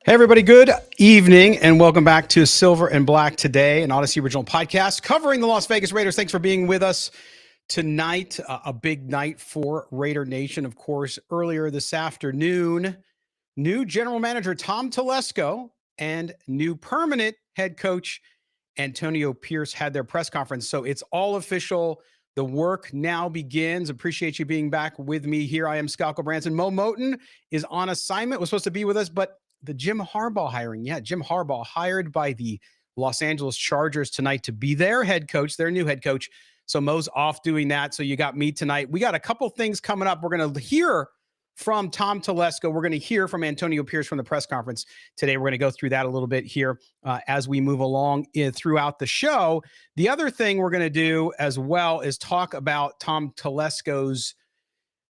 Hey, everybody. Good evening and welcome back to Silver and Black Today, an Odyssey original podcast covering the Las Vegas Raiders. Thanks for being with us tonight. A big night for Raider Nation. Of course, earlier this afternoon, new general manager Tom Telesco and new permanent head coach Antonio Pierce had their press conference. So it's all official. The work now begins. Appreciate you being back with me here. I am Scalco Branson. Mo Moten is on assignment. Was supposed to be with us, but the Jim Harbaugh hiring. Yeah, Jim Harbaugh hired by the Los Angeles Chargers tonight to be their head coach, their new head coach. So Mo's off doing that. So you got me tonight. We got a couple things coming up. We're going to hear from Tom Telesco. We're going to hear from Antonio Pierce from the press conference today. We're going to go through that a little bit here as we move along throughout the show. The other thing we're going to do as well is talk about Tom Telesco's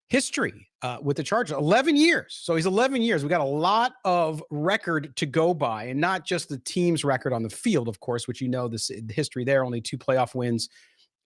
history with the Chargers. 11 years. So he's 11 years. We got a lot of record to go by, and not just the team's record on the field, of course, which you know the history there, only 2 playoff wins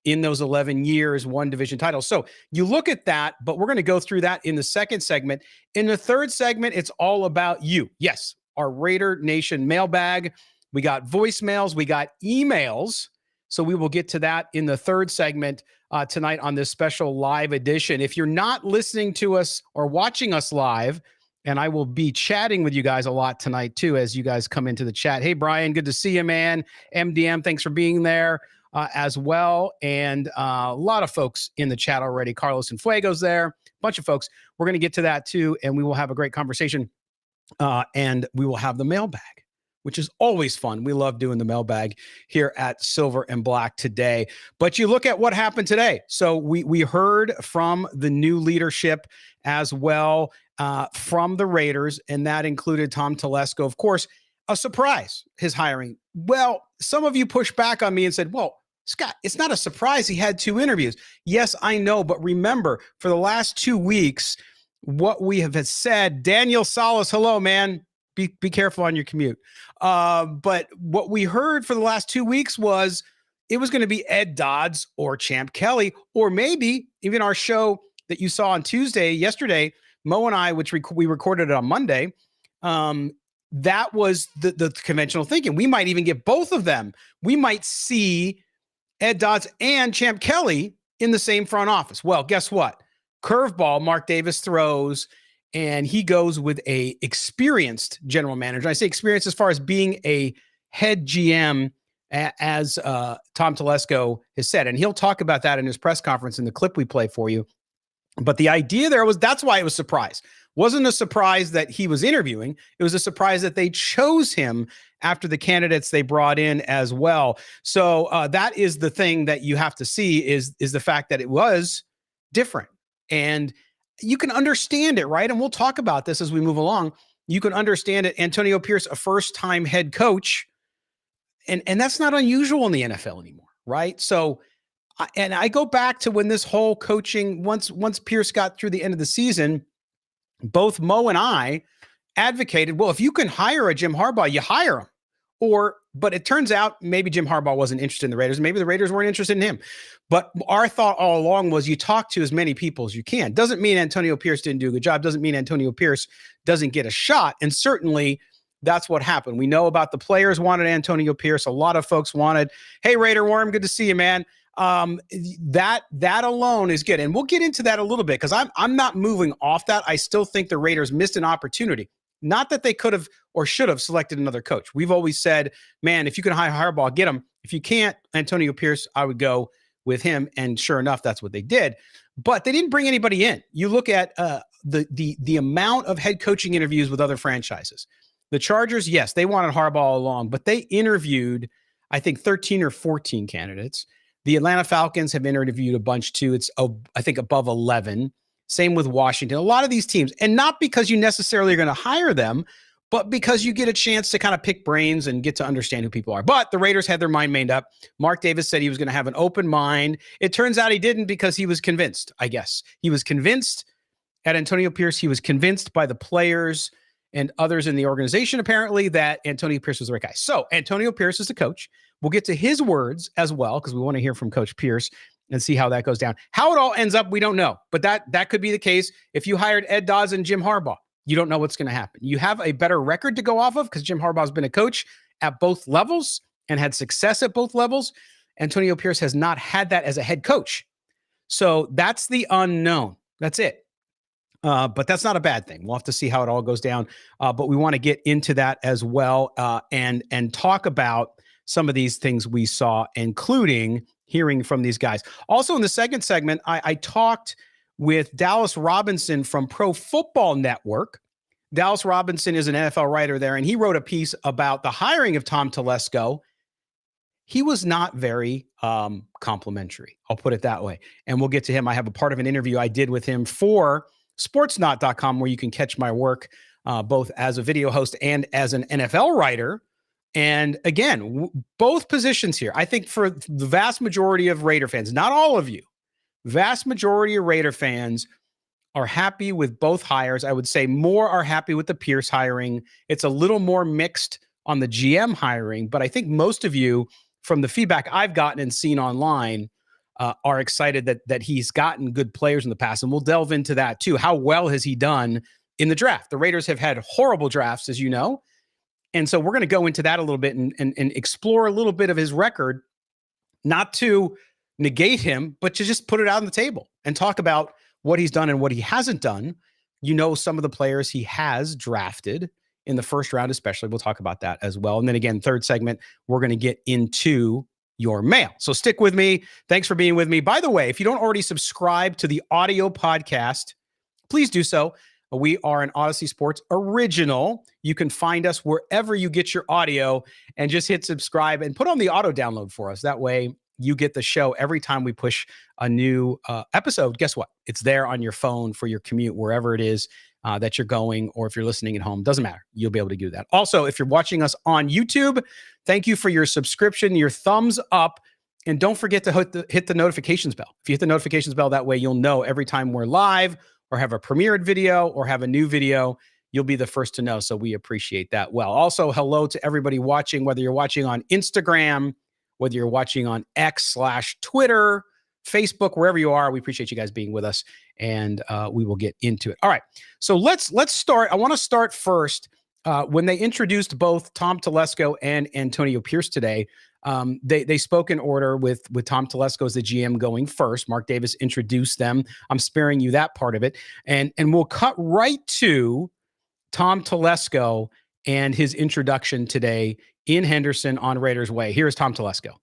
in those 11 years, 1 division title. So you look at that, but we're going to go through that in the second segment. In the third segment, it's all about you. Yes, our Raider Nation mailbag. We got voicemails, we got emails. So we will get to that in the third segment tonight on this special live edition. If you're not listening to us or watching us live, and I will be chatting with you guys a lot tonight too as you guys come into the chat. Hey, Brian, good to see you, man. MDM, thanks for being there as well. And a lot of folks in the chat already. Carlos and Fuego's there. A bunch of folks. We're going to get to that too, and we will have a great conversation. And we will have the mailbag, which is always fun. We love doing the mailbag here at Silver and Black Today. But you look at what happened today. So we heard from the new leadership as well from the Raiders, and that included Tom Telesco. Of course, a surprise, his hiring. Well, some of you pushed back on me and said, well, Scott, it's not a surprise he had 2 interviews. Yes, I know. But remember, for the last 2 weeks, what we have said, Daniel Salas, hello, man. Be careful on your commute. But what we heard for the last 2 weeks was it was going to be Ed Dodds or Champ Kelly, or maybe even our show that you saw on yesterday, Mo and I, which we recorded it on Monday. That was the conventional thinking. We might even get both of them. We might see Ed Dodds and Champ Kelly in the same front office. Well, guess what? Curveball, Mark Davis throws, and he goes with a experienced general manager. I say experienced as far as being a head GM, as Tom Telesco has said. And he'll talk about that in his press conference in the clip we play for you. But the idea there was, that's why it was a surprise. Wasn't a surprise that he was interviewing. It was a surprise that they chose him after the candidates they brought in as well. So that is the thing that you have to see is the fact that it was different. And you can understand it, right? And we'll talk about this as we move along. You can understand it. Antonio Pierce, a first-time head coach, and that's not unusual in the NFL anymore, right? So, and I go back to when this whole coaching, once Pierce got through the end of the season, both Mo and I advocated, well, if you can hire a Jim Harbaugh, you hire him. But it turns out maybe Jim Harbaugh wasn't interested in the Raiders. Maybe the Raiders weren't interested in him. But our thought all along was you talk to as many people as you can. Doesn't mean Antonio Pierce didn't do a good job. Doesn't mean Antonio Pierce doesn't get a shot. And certainly that's what happened. We know about the players wanted Antonio Pierce. A lot of folks wanted, hey, Raider Worm, good to see you, man. That alone is good. And we'll get into that a little bit because I'm not moving off that. I still think the Raiders missed an opportunity. Not that they could have or should have selected another coach. We've always said, man, if you can hire Harbaugh, get him. If you can't, Antonio Pierce, I would go with him. And sure enough, that's what they did. But they didn't bring anybody in. You look at the amount of head coaching interviews with other franchises. The Chargers, yes, they wanted Harbaugh all along, but they interviewed, I think, 13 or 14 candidates. The Atlanta Falcons have interviewed a bunch too. It's, I think, above 11. Same with Washington. A lot of these teams, and not because you necessarily are going to hire them, but because you get a chance to kind of pick brains and get to understand who people are. But the Raiders had their mind made up. Mark Davis said he was going to have an open mind. It turns out he didn't because he was convinced, I guess. He was convinced at Antonio Pierce. He was convinced by the players and others in the organization, apparently, that Antonio Pierce was the right guy. So Antonio Pierce is the coach. We'll get to his words as well because we want to hear from Coach Pierce and see how that goes down. How it all ends up, we don't know. But that could be the case if you hired Ed Dodds and Jim Harbaugh. you don't know what's going to happen. You have a better record to go off of because Jim Harbaugh's been a coach at both levels and had success at both levels. Antonio Pierce has not had that as a head coach. So that's the unknown. That's it. But that's not a bad thing. We'll have to see how it all goes down. But we want to get into that as well and talk about some of these things we saw, including hearing from these guys. Also, in the second segment, I talked with Dallas Robinson from Pro Football Network. Dallas Robinson is an NFL writer there, and he wrote a piece about the hiring of Tom Telesco. He was not very complimentary. I'll put it that way. And we'll get to him. I have a part of an interview I did with him for sportsnot.com, where you can catch my work both as a video host and as an NFL writer. And again, both positions here, I think for the vast majority of Raider fans, not all of you, vast majority of Raider fans are happy with both hires. I would say more are happy with the Pierce hiring. It's a little more mixed on the GM hiring, but I think most of you, from the feedback I've gotten and seen online, are excited that he's gotten good players in the past. And we'll delve into that too. How well has he done in the draft? The Raiders have had horrible drafts, as you know. And so we're going to go into that a little bit and explore a little bit of his record, not to negate him, but to just put it out on the table and talk about what he's done and what he hasn't done. You know, some of the players he has drafted in the first round, especially. We'll talk about that as well. And then again, third segment, we're going to get into your mail. So stick with me. Thanks for being with me. By the way, if you don't already subscribe to the audio podcast, please do so. We are an Odyssey Sports original. You can find us wherever you get your audio and just hit subscribe and put on the auto download for us. That way you get the show every time we push a new episode. Guess what? It's there on your phone for your commute, wherever it is that you're going, or if you're listening at home, doesn't matter. You'll be able to do that. Also, if you're watching us on YouTube, thank you for your subscription, your thumbs up, and don't forget to hit the notifications bell. If you hit the notifications bell, that way you'll know every time we're live or have a premiered video or have a new video, you'll be the first to know. So we appreciate that. Well, also hello to everybody watching, whether you're watching on Instagram, whether you're watching on X/Twitter, Facebook, wherever you are. We appreciate you guys being with us, and we will get into it. All right, so let's start. I want to start first. When they introduced both Tom Telesco and Antonio Pierce today, they spoke in order with Tom Telesco as the GM going first. Mark Davis introduced them. I'm sparing you that part of it, and we'll cut right to Tom Telesco and his introduction today in Henderson on Raiders Way. Here's Tom Telesco.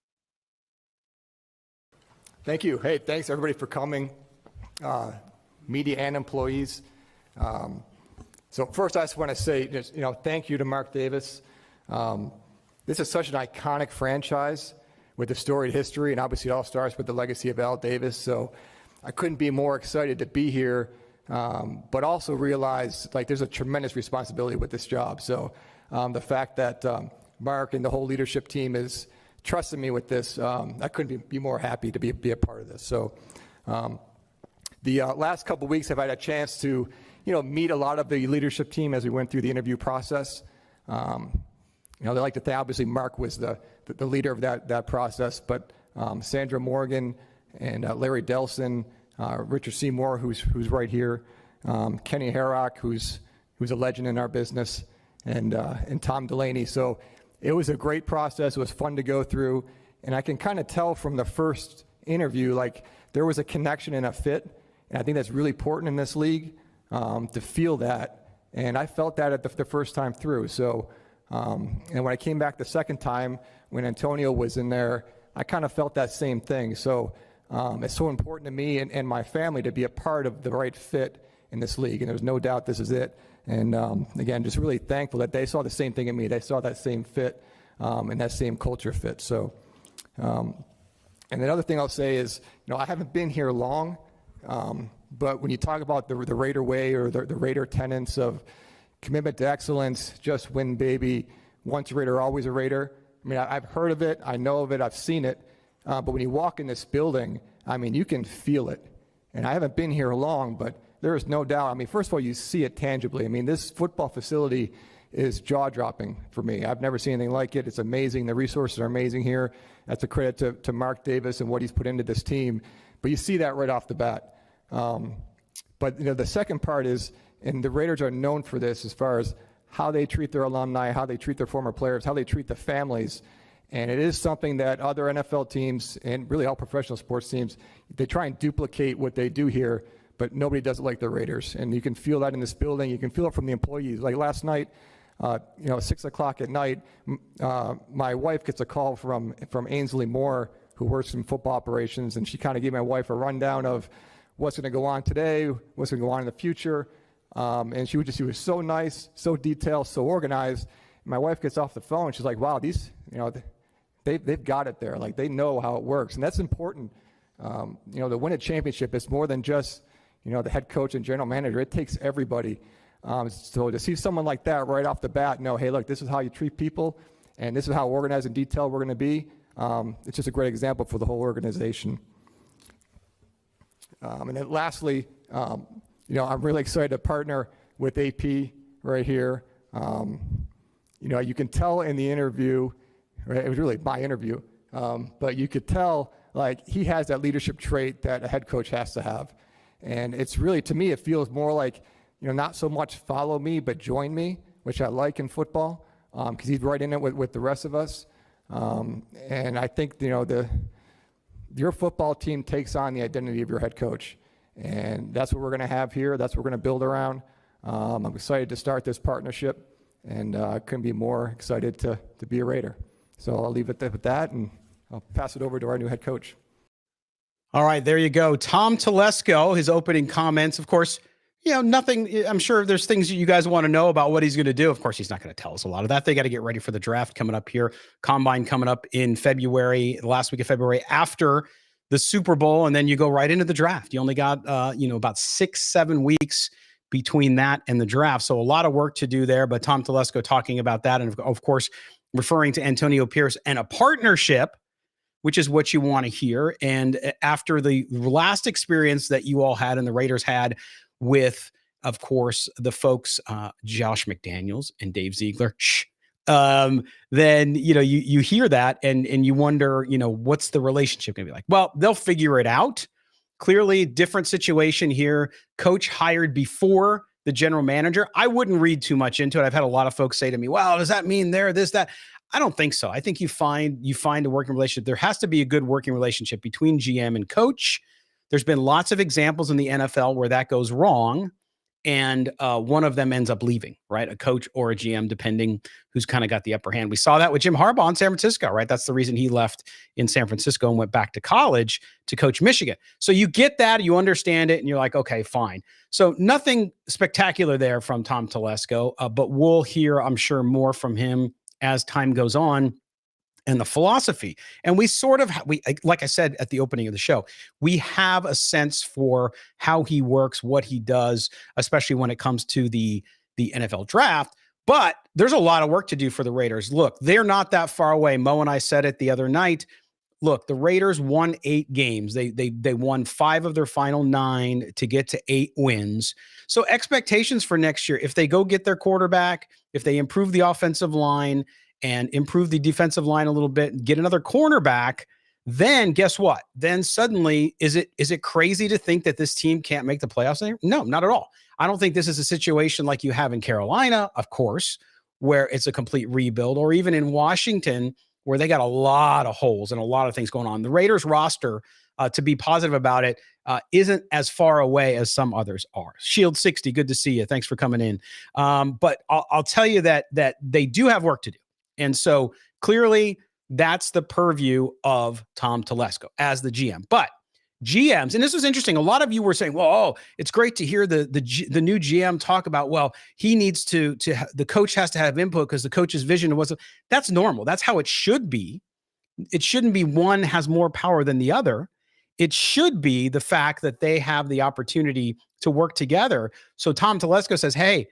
Thank you. Hey, thanks everybody for coming, media and employees. So first, I just want to say, thank you to Mark Davis. This is such an iconic franchise with a storied history, and obviously it all starts with the legacy of Al Davis. So I couldn't be more excited to be here, but also realize there's a tremendous responsibility with this job. So the fact that Mark and the whole leadership team is trusting me with this, I couldn't be more happy to be a part of this. So the last couple of weeks, I've had a chance to meet a lot of the leadership team as we went through the interview process. They like to think, obviously, Mark was the leader of that process, but Sandra Morgan and Larry Delson, Richard Seymour, who's right here, Kenny Herrock, who's a legend in our business, and Tom Delaney. So it was a great process. It was fun to go through, and I can kind of tell from the first interview, there was a connection and a fit, and I think that's really important in this league, to feel that, and I felt that at the first time through. So, and when I came back the second time, when Antonio was in there, I kind of felt that same thing. So it's so important to me and my family to be a part of the right fit in this league, and there's no doubt this is it. And again, just really thankful that they saw the same thing in me. They saw that same fit and that same culture fit. So, and another thing I'll say is, I haven't been here long, but when you talk about the Raider way or the Raider tenets of commitment to excellence, just win, baby, once a Raider, always a Raider. I mean, I've heard of it, I know of it, I've seen it, but when you walk in this building, I mean, you can feel it. And I haven't been here long, but there is no doubt. I mean, first of all, you see it tangibly. I mean, this football facility is jaw-dropping for me. I've never seen anything like it. It's amazing. The resources are amazing here. That's a credit to Mark Davis and what he's put into this team. But you see that right off the bat. But the second part is, And the Raiders are known for this as far as how they treat their alumni, how they treat their former players, how they treat the families. And it is something that other NFL teams and really all professional sports teams, they try and duplicate what they do here, but nobody does it like the Raiders. And you can feel that in this building. You can feel it from the employees. Like last night, 6 o'clock at night, my wife gets a call from Ainsley Moore, who works in football operations, and she kind of gave my wife a rundown of what's going to go on today, what's going to go on in the future. And she was so nice, so detailed, so organized. My wife gets off the phone. She's like, wow, these, they've got it there. Like, they know how it works. And that's important. To win a championship, it's more than just, the head coach and general manager. It takes everybody. So to see someone like that right off the bat, hey, look, this is how you treat people, and this is how organized and detailed we're going to be. It's just a great example for the whole organization. And then lastly, I'm really excited to partner with AP right here. You can tell in the interview, right, it was really my interview, but you could tell, like, he has that leadership trait that a head coach has to have. And it's really, to me, it feels more like, not so much follow me, but join me, which I like in football, because he's right in it with the rest of us. And I think, your football team takes on the identity of your head coach. And that's what we're going to have here. That's what we're going to build around. I'm excited to start this partnership, and I couldn't be more excited to be a Raider. So I'll leave it with that, and I'll pass it over to our new head coach. All right, there you go. Tom Telesco, his opening comments. Of course, nothing. I'm sure there's things that you guys want to know about what he's going to do. Of course, he's not going to tell us a lot of that. They got to get ready for the draft coming up here. Combine coming up in February, the last week of February after the Super Bowl, and then you go right into the draft. You only got, about 6-7 weeks between that and the draft. So a lot of work to do there, but Tom Telesco talking about that. And of course, referring to Antonio Pierce and a partnership, which is what you want to hear. And after the last experience that you all had and the Raiders had with, of course, the folks, Josh McDaniels and Dave Ziegler, then, you hear that and you wonder, what's the relationship going to be like? Well, they'll figure it out. Clearly, different situation here. Coach hired before the general manager. I wouldn't read too much into it. I've had a lot of folks say to me, well, does that mean this, that? I don't think so. I think you find a working relationship. There has to be a good working relationship between GM and coach. There's been lots of examples in the NFL where that goes wrong, and one of them ends up leaving, right? A coach or a GM, depending who's kind of got the upper hand. We saw that with Jim Harbaugh in San Francisco, right? That's the reason he left in San Francisco and went back to college to coach Michigan. So you get that, you understand it, and you're like, okay, fine. So nothing spectacular there from Tom Telesco, but we'll hear, I'm sure, more from him as time goes on, and the philosophy. And we like I said at the opening of the show, we have a sense for how he works, what he does, especially when it comes to the NFL draft. But there's a lot of work to do for the Raiders. Look, they're not that far away. Mo and I said it the other night. Look, the Raiders won 8 games. They won 5 of their final 9 to get to 8 wins. So expectations for next year, if they go get their quarterback, if they improve the offensive line and improve the defensive line a little bit, get another cornerback, then guess what? Then suddenly, is it crazy to think that this team can't make the playoffs anymore? No, not at all. I don't think this is a situation like you have in Carolina, of course, where it's a complete rebuild, or even in Washington, where they got a lot of holes and a lot of things going on. The Raiders roster, to be positive about it, isn't as far away as some others are. Shield 60, good to see you. Thanks for coming in. But I'll tell you that they do have work to do. And so clearly that's the purview of Tom Telesco as the GM. But GMs, and this was interesting. A lot of you were saying, well, it's great to hear the new GM talk about, well, he needs to the coach has to have input because the coach's vision was, that's normal. That's how it should be. It shouldn't be one has more power than the other. It should be the fact that they have the opportunity to work together. So Tom Telesco says, hey,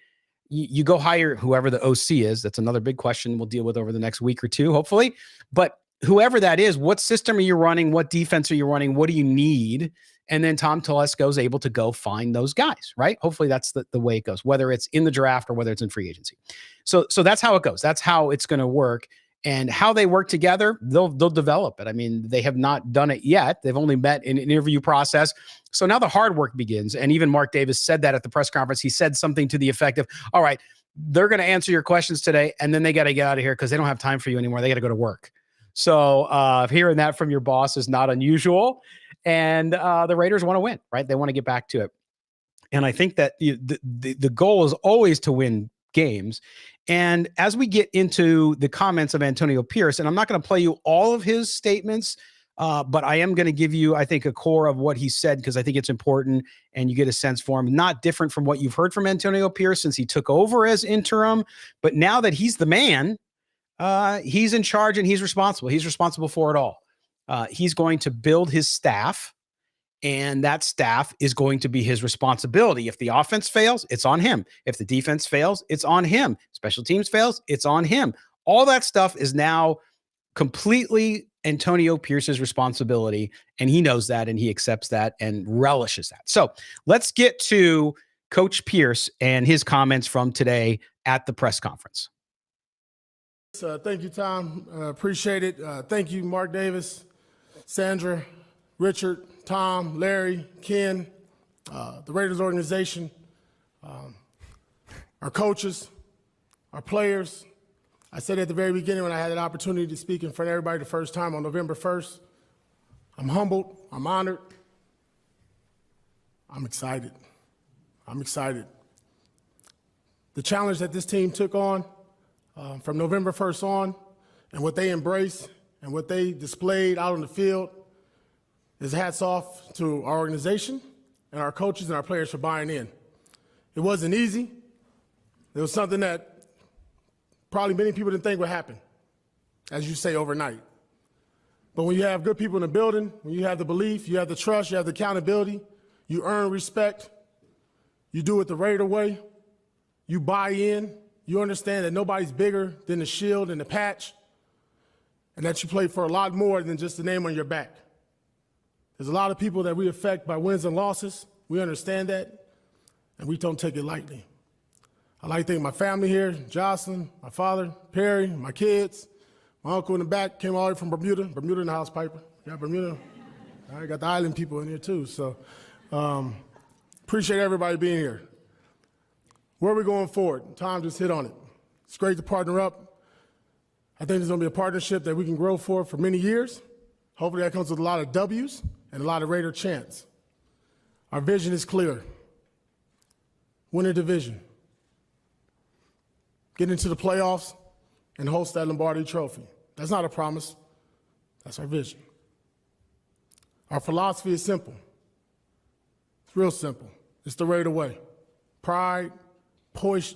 you go hire whoever the OC is. That's another big question we'll deal with over the next week or two, hopefully. But whoever that is, what system are you running? What defense are you running? What do you need? And then Tom Telesco is able to go find those guys, right? Hopefully that's the way it goes, whether it's in the draft or whether it's in free agency. So that's how it goes. That's how it's going to work. And how they work together, they'll develop it. I mean, they have not done it yet. They've only met in an interview process. So now the hard work begins. And even Mark Davis said that at the press conference. He said something to the effect of, all right, they're going to answer your questions today, and then they got to get out of here because they don't have time for you anymore. They got to go to work. So hearing that from your boss is not unusual. And the Raiders want to win, right? They want to get back to it. And I think that the goal is always to win games. And as we get into the comments of Antonio Pierce, and I'm not going to play you all of his statements, but I am going to give you, I think, a core of what he said, because I think it's important and you get a sense for him. Not different from what you've heard from Antonio Pierce since he took over as interim. But now that he's the man, he's in charge and he's responsible. He's responsible for it all. He's going to build his staff, and that staff is going to be his responsibility. If the offense fails, it's on him. If the defense fails, it's on him. Special teams fails, it's on him. All that stuff is now completely Antonio Pierce's responsibility, and he knows that, and he accepts that and relishes that. So let's get to Coach Pierce and his comments from today at the press conference. Thank you, Tom. Appreciate it. Thank you, Mark Davis, Sandra, Richard, Tom, Larry, Ken, the Raiders organization, our coaches, our players. I said at the very beginning when I had an opportunity to speak in front of everybody the first time on November 1st, I'm humbled, I'm honored, I'm excited. I'm excited. The challenge that this team took on from November 1st on, and what they embraced and what they displayed out on the field, is hats off to our organization and our coaches and our players for buying in. It wasn't easy. It was something that probably many people didn't think would happen, as you say, overnight. But when you have good people in the building, when you have the belief, you have the trust, you have the accountability, you earn respect, you do it the Raider way, you buy in, you understand that nobody's bigger than the shield and the patch, and that you play for a lot more than just the name on your back. There's a lot of people that we affect by wins and losses. We understand that, and we don't take it lightly. I'd like to thank my family here, Jocelyn, my father, Perry, my kids, my uncle in the back, came all the way from Bermuda. Bermuda in the house, Piper. Yeah, Bermuda. I got the island people in here too, so appreciate everybody being here. Where are we going forward? Tom just hit on it. It's great to partner up. I think there's going to be a partnership that we can grow for many years. Hopefully that comes with a lot of W's and a lot of Raider chants. Our vision is clear. Win a division. Get into the playoffs and host that Lombardi Trophy. That's not a promise. That's our vision. Our philosophy is simple. It's real simple. It's the Raider way. Pride, poise,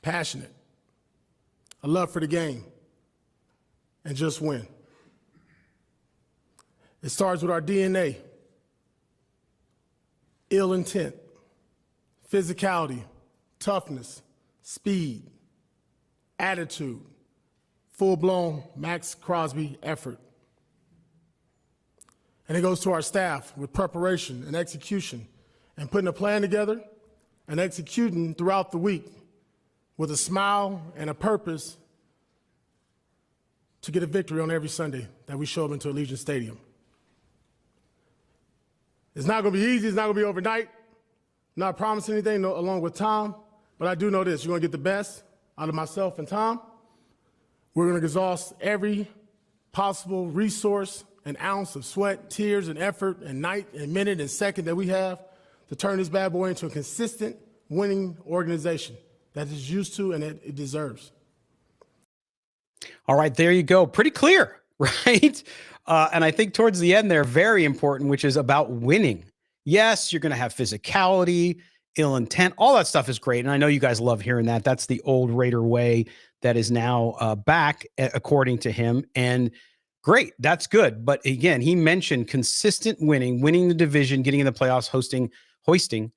passionate, a love for the game, and just win. It starts with our DNA, ill intent, physicality, toughness, speed, attitude, full-blown Max Crosby effort. And it goes to our staff with preparation and execution and putting a plan together and executing throughout the week with a smile and a purpose to get a victory on every Sunday that we show up into Allegiant Stadium. It's not going to be easy. It's not going to be overnight. I'm not promising anything along with Tom, but I do know this. You're going to get the best out of myself and Tom. We're going to exhaust every possible resource and ounce of sweat, tears, and effort, and night, and minute, and second that we have to turn this bad boy into a consistent, winning organization that is used to and it deserves. All right, there you go. Pretty clear, right? And I think towards the end, they're very important, which is about winning. Yes, you're going to have physicality, ill intent. All that stuff is great. And I know you guys love hearing that. That's the old Raider way that is now back, according to him. And great, that's good. But again, he mentioned consistent winning, winning the division, getting in the playoffs, hoisting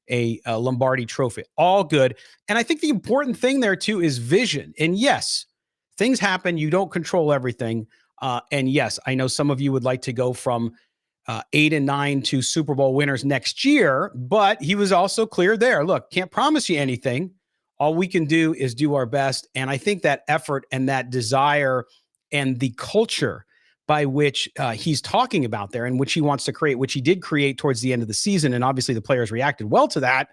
a Lombardi Trophy. All good. And I think the important thing there too is vision. And yes, things happen. You don't control everything. And yes, I know some of you would like to go from 8-9 to Super Bowl winners next year, but he was also clear there. Look, can't promise you anything. All we can do is do our best. And I think that effort and that desire and the culture by which he's talking about there and which he wants to create, which he did create towards the end of the season. And obviously the players reacted well to that.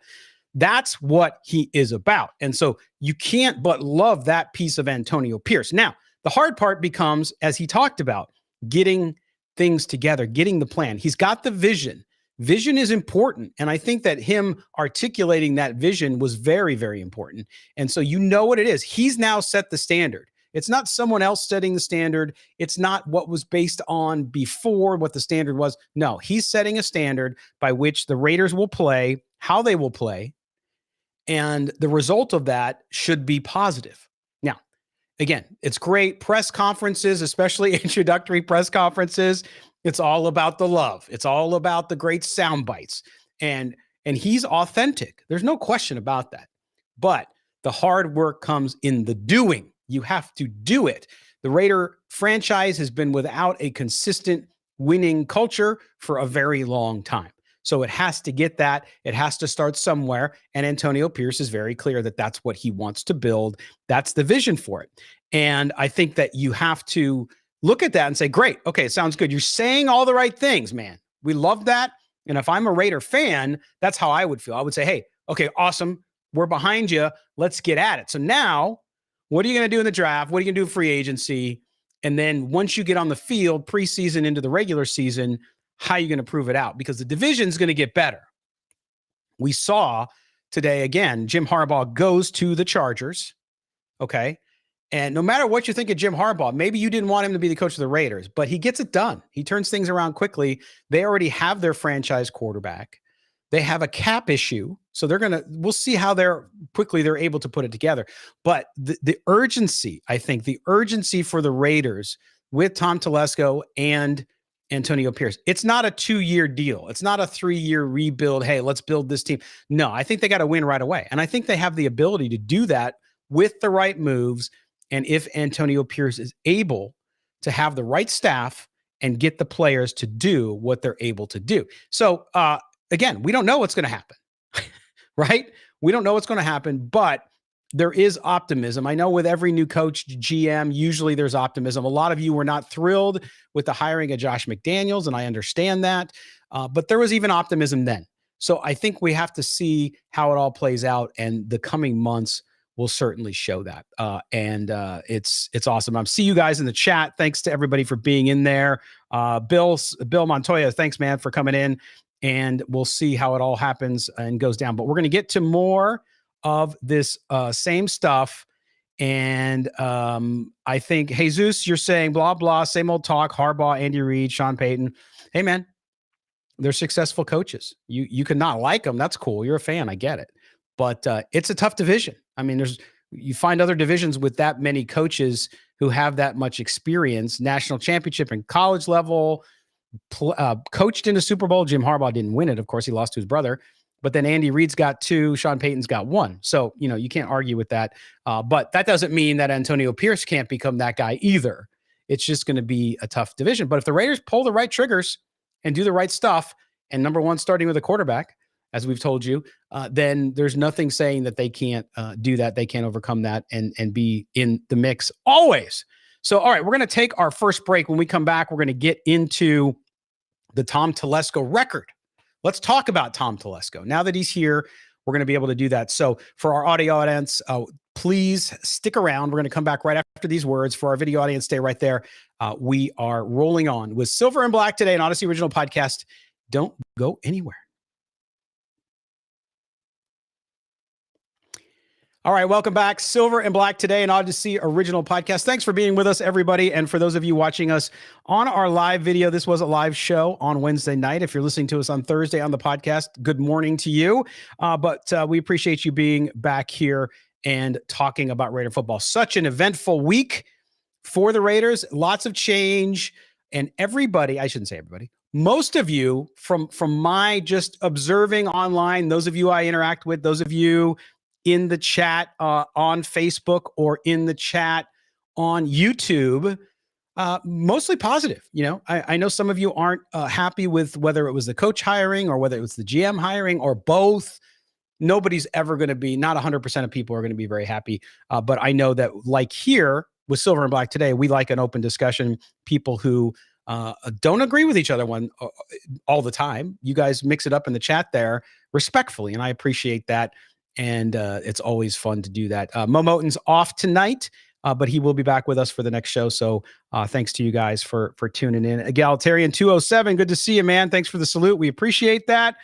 That's what he is about. And so you can't but love that piece of Antonio Pierce. Now, the hard part becomes, as he talked about, getting things together, getting the plan. He's got the vision. Vision is important. And I think that him articulating that vision was very, very important. And so you know what it is. He's now set the standard. It's not someone else setting the standard. It's not what was based on before what the standard was. No, he's setting a standard by which the Raiders will play, how they will play, and the result of that should be positive. Now, again, it's great. Press conferences, especially introductory press conferences, it's all about the love. It's all about the great sound bites. And he's authentic. There's no question about that. But the hard work comes in the doing. You have to do it. The Raider franchise has been without a consistent winning culture for a very long time. So it has to get that. It has to start somewhere. And Antonio Pierce is very clear that that's what he wants to build. That's the vision for it. And I think that you have to look at that and say, great, okay, it sounds good. You're saying all the right things, man. We love that. And if I'm a Raider fan, that's how I would feel. I would say, hey, okay, awesome. We're behind you. Let's get at it. So now, what are you going to do in the draft? What are you going to do in free agency? And then once you get on the field, preseason into the regular season, how are you going to prove it out? Because the division is going to get better. We saw today, again, Jim Harbaugh goes to the Chargers, okay? And no matter what you think of Jim Harbaugh, maybe you didn't want him to be the coach of the Raiders, but he gets it done. He turns things around quickly. They already have their franchise quarterback. They have a cap issue. So we'll see how quickly they're able to put it together. But the urgency, I think the urgency for the Raiders with Tom Telesco and Antonio Pierce, it's not a 2-year deal. It's not a 3-year rebuild. Hey, let's build this team. No, I think they got to win right away. And I think they have the ability to do that with the right moves. And if Antonio Pierce is able to have the right staff and get the players to do what they're able to do. So, again, we don't know what's going to happen, right? We don't know what's going to happen, but there is optimism. I know with every new coach, GM, usually there's optimism. A lot of you were not thrilled with the hiring of Josh McDaniels, and I understand that, but there was even optimism then. So I think we have to see how it all plays out, and the coming months will certainly show that. It's awesome. I see you guys in the chat. Thanks to everybody for being in there. Bill Montoya, thanks, man, for coming in. And we'll see how it all happens and goes down. But we're going to get to more of this same stuff. And I think, Jesus, you're saying blah, blah, same old talk, Harbaugh, Andy Reid, Sean Payton. Hey, man, they're successful coaches. You could not like them. That's cool. You're a fan. I get it. But it's a tough division. I mean, you find other divisions with that many coaches who have that much experience, national championship and college level, coached in a Super Bowl. Jim Harbaugh didn't win it. Of course, he lost to his brother. But then Andy Reid's got 2, Sean Payton's got 1. So, you can't argue with that. But that doesn't mean that Antonio Pierce can't become that guy either. It's just going to be a tough division. But if the Raiders pull the right triggers and do the right stuff, and number one, starting with a quarterback, as we've told you, then there's nothing saying that they can't do that. They can't overcome that and be in the mix always. So, all right, we're going to take our first break. When we come back, we're going to get into the Tom Telesco record. Let's talk about Tom Telesco. Now that he's here, we're going to be able to do that. So for our audio audience, please stick around. We're going to come back right after these words. For our video audience, stay right there. We are rolling on with Silver and Black today, an Odyssey original podcast. Don't go anywhere. All right, welcome back. Silver and Black today, an Odyssey original podcast. Thanks for being with us, everybody. And for those of you watching us on our live video, this was a live show on Wednesday night. If you're listening to us on Thursday on the podcast, good morning to you. But we appreciate you being back here and talking about Raider football. Such an eventful week for the Raiders. Lots of change. And everybody, I shouldn't say everybody, most of you from my just observing online, those of you I interact with, those of you in the chat on Facebook or in the chat on YouTube, mostly positive. I know some of you aren't happy with whether it was the coach hiring or whether it was the GM hiring or both. nobody's ever going to be, not 100% of people are going to be very happy. But I know that, like here with Silver and Black today, we like an open discussion. People who don't agree with each other all the time, you guys mix it up in the chat there respectfully, and I appreciate that. And it's always fun to do that. Mo Moten's off tonight, but he will be back with us for the next show. So thanks to you guys for tuning in. Egalitarian 207, good to see you, man. Thanks for the salute. We appreciate that.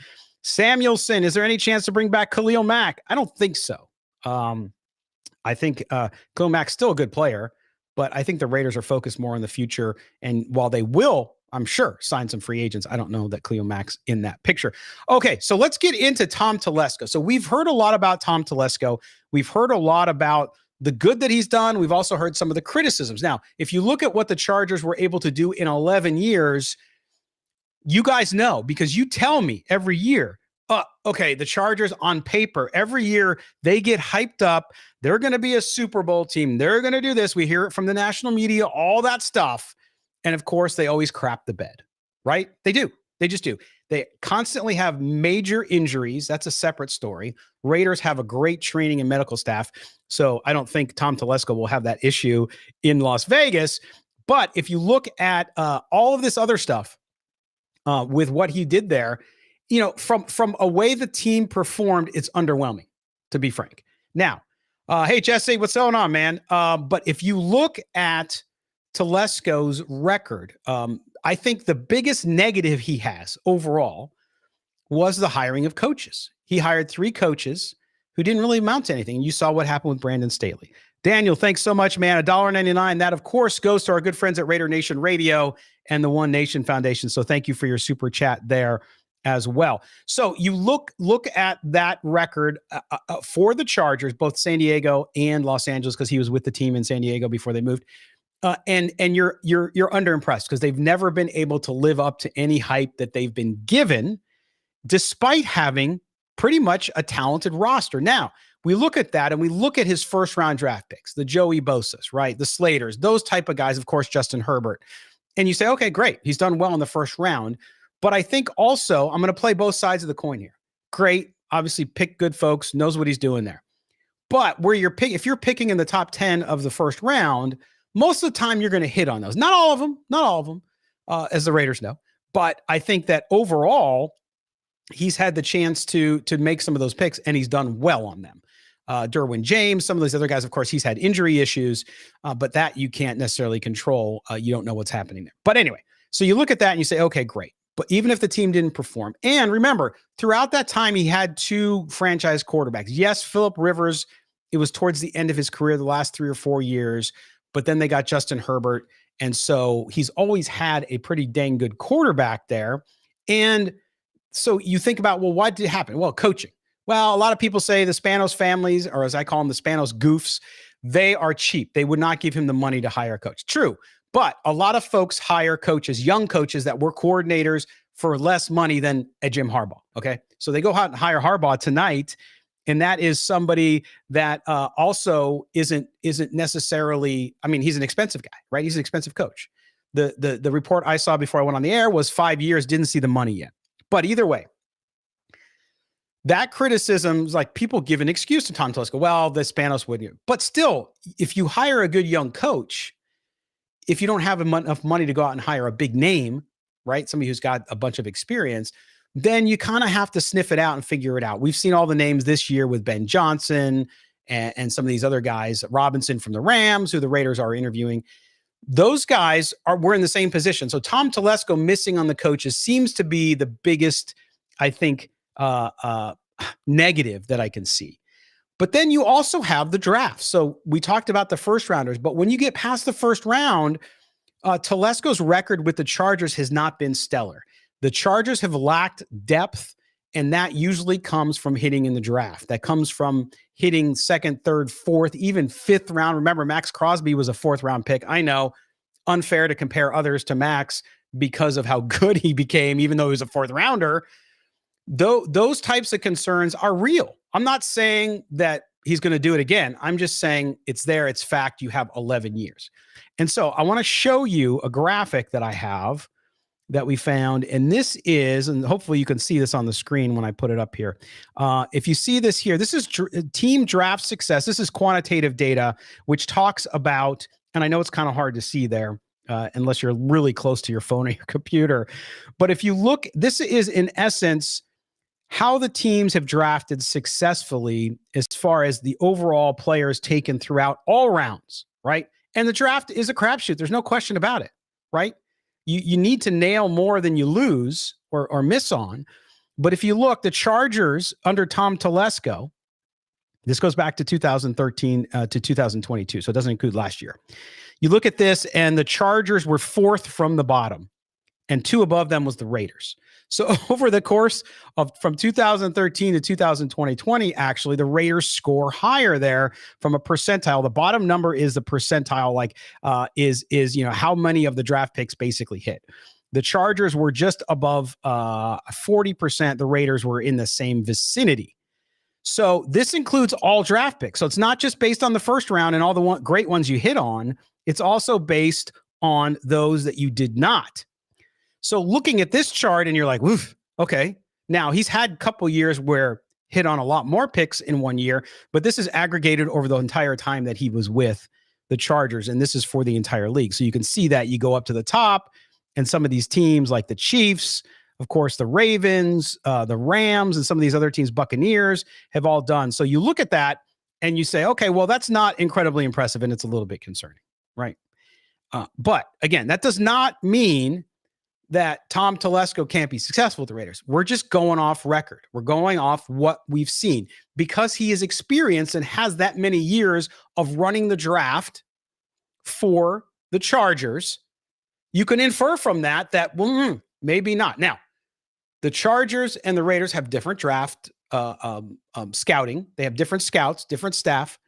Samuelson, is there any chance to bring back Khalil Mack? I don't think so. I think Khalil Mack's still a good player, but I think the Raiders are focused more on the future. And while they will, I'm sure, sign some free agents, I don't know that Khalil Mack's in that picture. Okay, so let's get into Tom Telesco. So we've heard a lot about Tom Telesco. We've heard a lot about the good that he's done. We've also heard some of the criticisms. Now, if you look at what the Chargers were able to do in 11 years, you guys know, because you tell me every year, okay, the Chargers on paper, every year they get hyped up. They're going to be a Super Bowl team. They're going to do this. We hear it from the national media, all that stuff. And of course, they always crap the bed, right? They do. They just do. They constantly have major injuries. That's a separate story. Raiders have a great training and medical staff. So I don't think Tom Telesco will have that issue in Las Vegas. But if you look at all of this other stuff, with what he did there, you know, from a way the team performed, it's underwhelming, to be frank. Now, hey, Jesse, what's going on, man? But if you look at Telesco's record, I think the biggest negative he has overall was the hiring of coaches. He hired 3 coaches who didn't really amount to anything. You saw what happened with Brandon Staley. Daniel, thanks so much, man. $1.99. That, of course, goes to our good friends at Raider Nation Radio and the One Nation Foundation. So thank you for your super chat there as well. So you look at that record for the Chargers, both San Diego and Los Angeles, because he was with the team in San Diego before they moved. And you're underimpressed because they've never been able to live up to any hype that they've been given, despite having pretty much a talented roster. Now, we look at that and we look at his first round draft picks, the Joey Bosa's, right? The Slaters, those type of guys, of course, Justin Herbert. And you say, okay, great. He's done well in the first round. But I think also I'm going to play both sides of the coin here. Great. Obviously pick good folks, knows what he's doing there. But where if you're picking in the top 10 of the first round, most of the time you're going to hit on those. Not all of them, as the Raiders know. But I think that overall, he's had the chance to make some of those picks and he's done well on them. Derwin James, some of those other guys, of course, he's had injury issues, but that you can't necessarily control. You don't know what's happening there. But anyway, so you look at that and you say, okay, great. But even if the team didn't perform, and remember, throughout that time, he had 2 franchise quarterbacks. Yes, Phillip Rivers, it was towards the end of his career, the last 3 or 4 years, but then they got Justin Herbert. And so he's always had a pretty dang good quarterback there. And so you think about, well, what did happen? Well, coaching. Well, a lot of people say the Spanos families, or as I call them, the Spanos goofs, they are cheap. They would not give him the money to hire a coach. True. But a lot of folks hire coaches, young coaches that were coordinators for less money than a Jim Harbaugh. Okay. So they go out and hire Harbaugh tonight. And that is somebody that also isn't necessarily, I mean, he's an expensive guy, right? He's an expensive coach. The report I saw before I went on the air was 5 years, didn't see the money yet. But either way, that criticism is like people give an excuse to Tom Telesco. Well, the Spanos wouldn't. But still, if you hire a good young coach, if you don't have enough money to go out and hire a big name, right? Somebody who's got a bunch of experience, then you kind of have to sniff it out and figure it out. We've seen all the names this year with Ben Johnson and some of these other guys, Robinson from the Rams, who the Raiders are interviewing. Those guys were in the same position. So Tom Telesco missing on the coaches seems to be the biggest, I think, negative that I can see. But then you also have the draft. So we talked about the first rounders, but when you get past the first round, Telesco's record with the Chargers has not been stellar. The Chargers have lacked depth, and that usually comes from hitting in the draft. That comes from hitting second, third, fourth, even fifth round. Remember, Max Crosby was a 4th round pick. I know, unfair to compare others to Max because of how good he became, even though he was a 4th rounder. Though those types of concerns are real. I'm not saying that he's going to do it again. I'm just saying it's there. It's fact. You have 11 years. And so I want to show you a graphic that I have that we found. And this is, and hopefully you can see this on the screen when I put it up here. If you see this here, this is team draft success. This is quantitative data, which talks about, and I know it's kind of hard to see there unless you're really close to your phone or your computer. But if you look, this is in essence how the teams have drafted successfully as far as the overall players taken throughout all rounds, right? And the draft is a crapshoot. There's no question about it, right? You need to nail more than you lose or miss on. But if you look, the Chargers under Tom Telesco, this goes back to 2013 to 2022, so it doesn't include last year. You look at this, and the Chargers were 4th from the bottom, and 2 above them was the Raiders. So over the course of from 2013 to 2020, actually, the Raiders score higher there from a percentile. The bottom number is the percentile, like is how many of the draft picks basically hit. The Chargers were just above 40%. The Raiders were in the same vicinity. So this includes all draft picks. So it's not just based on the first round and all the great ones you hit on. It's also based on those that you did not. So looking at this chart and you're like, woof, okay. Now he's had a couple years where hit on a lot more picks in one year, but this is aggregated over the entire time that he was with the Chargers. And this is for the entire league. So you can see that you go up to the top and some of these teams like the Chiefs, of course, the Ravens, the Rams, and some of these other teams, Buccaneers, have all done. So you look at that and you say, okay, well, that's not incredibly impressive. And it's a little bit concerning, right? But again, that does not mean that Tom Telesco can't be successful with the Raiders. We're just going off record. We're going off what we've seen because he is experienced and has that many years of running the draft for the Chargers. You can infer from that maybe not. Now, the Chargers and the Raiders have different draft scouting. They have different scouts, different staff.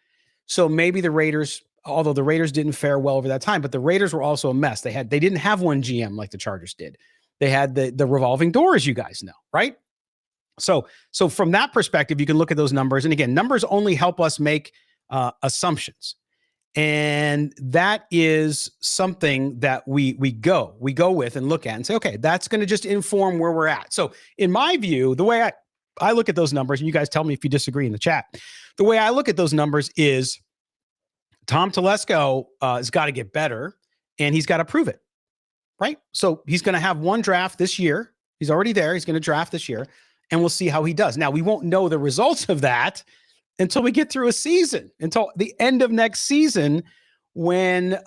So maybe the Raiders, although the Raiders didn't fare well over that time, but the Raiders were also a mess. They didn't have one GM like the Chargers did. They had the revolving door, as you guys know, right? So from that perspective, you can look at those numbers. And again, numbers only help us make assumptions. And that is something that we go with and look at and say, okay, that's going to just inform where we're at. So in my view, the way I look at those numbers, and you guys tell me if you disagree in the chat, the way I look at those numbers is Tom Telesco has got to get better, and he's got to prove it, right? So he's going to have one draft this year. He's already there. He's going to draft this year, and we'll see how he does. Now, we won't know the results of that until we get through a season, until the end of next season when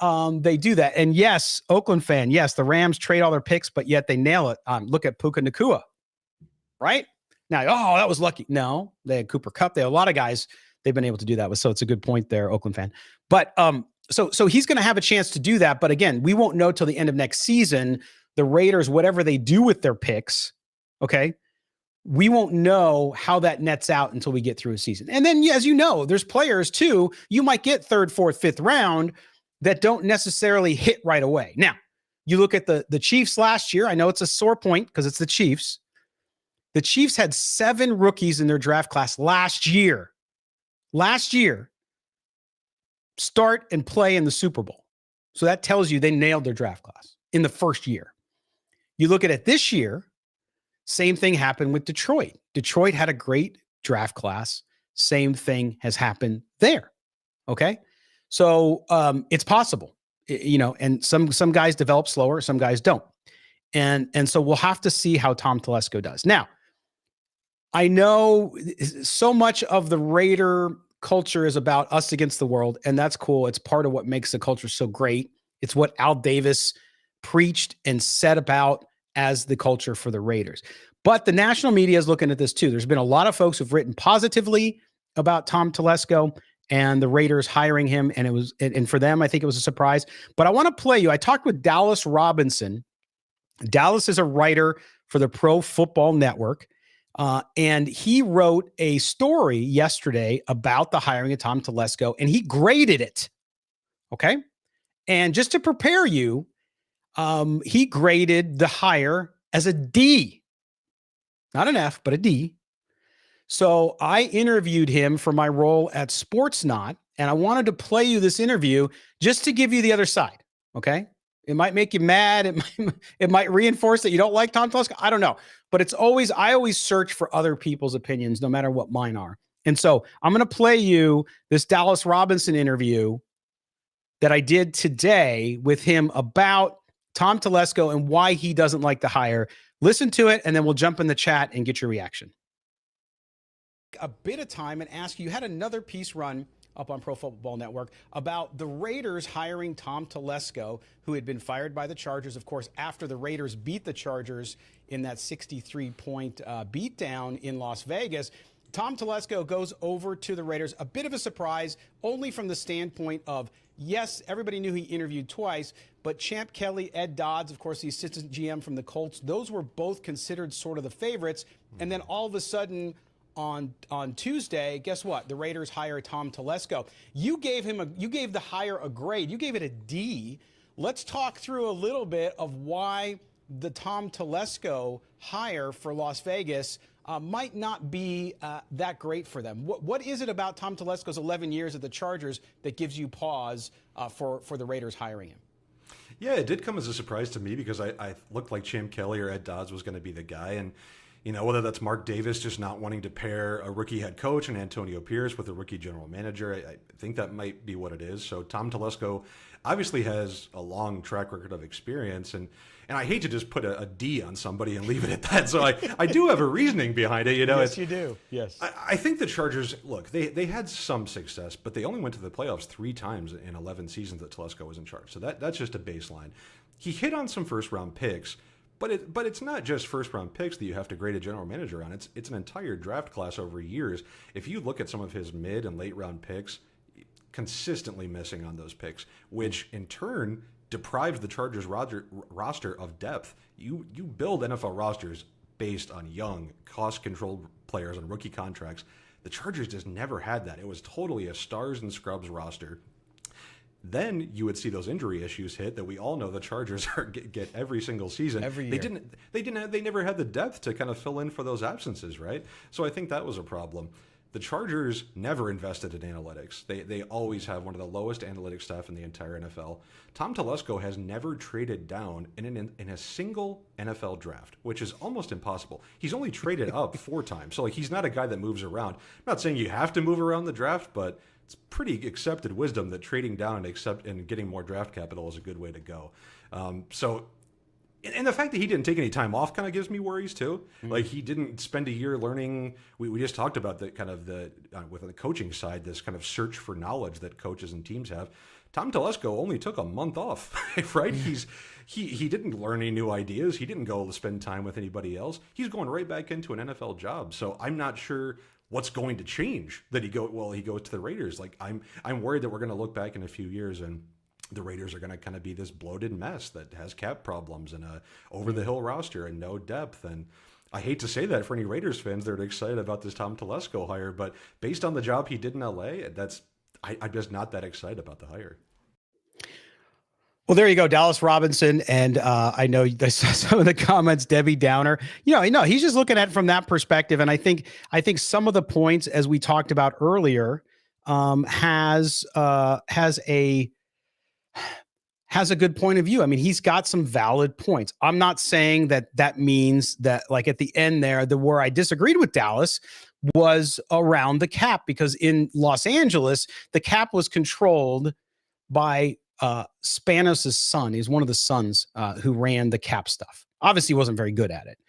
they do that. And yes, Oakland fan, yes, the Rams trade all their picks, but yet they nail it. Look at Puka Nacua, right? Now, that was lucky. No, they had Cooper Kupp. They had a lot of guys they've been able to do that with. So it's a good point there, Oakland fan. But so he's going to have a chance to do that. But again, we won't know till the end of next season. The Raiders, whatever they do with their picks, okay, we won't know how that nets out until we get through a season. And then, as you know, there's players too, you might get 3rd, 4th, 5th round that don't necessarily hit right away. Now, you look at the Chiefs last year. I know it's a sore point because it's the Chiefs. The Chiefs had 7 rookies in their draft class last year. Start and play in the Super Bowl. So that tells you they nailed their draft class in the first year. You look at it this year, same thing happened with Detroit. Detroit had a great draft class. Same thing has happened there. Okay. So it's possible, and some guys develop slower, some guys don't. And so we'll have to see how Tom Telesco does. Now, I know so much of the Raider culture is about us against the world, and that's cool. It's part of what makes the culture so great. It's what Al Davis preached and said about as the culture for the Raiders. But the national media is looking at this too. There's been a lot of folks who've written positively about Tom Telesco and the Raiders hiring him, and for them, I think it was a surprise. But I want to play you. I talked with Dallas Robinson. Dallas is a writer for the Pro Football Network. And he wrote a story yesterday about the hiring of Tom Telesco, and he graded it. Okay. And just to prepare you, he graded the hire as a D, not an F, but a D. So I interviewed him for my role at Sportsnot, and I wanted to play you this interview just to give you the other side. Okay. It might make you mad. It might reinforce that you don't like Tom Telesco. I don't know. But I always search for other people's opinions, no matter what mine are. And so I'm going to play you this Dallas Robinson interview that I did today with him about Tom Telesco and why he doesn't like the hire. Listen to it, and then we'll jump in the chat and get your reaction. A bit of time and ask you had another piece run up on Pro Football Network about the Raiders hiring Tom Telesco, who had been fired by the Chargers, of course, after the Raiders beat the Chargers in that 63-point beatdown in Las Vegas. Tom Telesco goes over to the Raiders. A bit of a surprise, only from the standpoint of, yes, everybody knew he interviewed twice, but Champ Kelly, Ed Dodds, of course, the assistant GM from the Colts, those were both considered sort of the favorites. And then all of a sudden on Tuesday, guess what? The Raiders hire Tom Telesco. You gave the hire a grade. You gave it a D. Let's talk through a little bit of why the Tom Telesco hire for Las Vegas might not be that great for them. What is it about Tom Telesco's 11 years at the Chargers that gives you pause for the Raiders hiring him? Yeah, it did come as a surprise to me because I looked like Champ Kelly or Ed Dodds was going to be the guy. And, you know, whether that's Mark Davis just not wanting to pair a rookie head coach and Antonio Pierce with a rookie general manager, I think that might be what it is. So Tom Telesco obviously has a long track record of experience, and I hate to just put a D on somebody and leave it at that. So I do have a reasoning behind it. You know, yes, you do. Yes. I think the Chargers, look, they had some success, but they only went to the playoffs 3 times in 11 seasons that Telesco was in charge. So that's just a baseline. He hit on some first-round picks, but it's not just first-round picks that you have to grade a general manager on. It's an entire draft class over years. If you look at some of his mid- and late-round picks, consistently missing on those picks, which in turn deprives the Chargers roster of depth. You build NFL rosters based on young, cost-controlled players on rookie contracts. The Chargers just never had that. It was totally a stars and scrubs roster. Then you would see those injury issues hit that we all know the Chargers get every single season. Every year. They never had the depth to kind of fill in for those absences, right? So I think that was a problem. The Chargers never invested in analytics. They always have one of the lowest analytics staff in the entire NFL. Tom Telesco has never traded down in a single NFL draft, which is almost impossible. He's only traded up 4 times. So he's not a guy that moves around. I'm not saying you have to move around the draft, but it's pretty accepted wisdom that trading down and getting more draft capital is a good way to go. And the fact that he didn't take any time off kind of gives me worries too. Mm-hmm. Like he didn't spend a year learning. We just talked about the kind of with the coaching side, this kind of search for knowledge that coaches and teams have. Tom Telesco only took a month off, right? He didn't learn any new ideas. He didn't go to spend time with anybody else. He's going right back into an NFL job. So I'm not sure what's going to change that he goes to the Raiders. Like I'm worried that we're going to look back in a few years and the Raiders are going to kind of be this bloated mess that has cap problems and a over-the-hill roster and no depth. And I hate to say that for any Raiders fans that are excited about this Tom Telesco hire, but based on the job he did in LA, I'm just not that excited about the hire. Well, there you go, Dallas Robinson. And I know I saw some of the comments, Debbie Downer. He's just looking at it from that perspective. And I think some of the points, as we talked about earlier, has a good point of view. I mean, he's got some valid points. I'm not saying that means that, like at the end there, where I disagreed with Dallas was around the cap, because in Los Angeles, the cap was controlled by Spanos' son. He's one of the sons who ran the cap stuff. Obviously, he wasn't very good at it.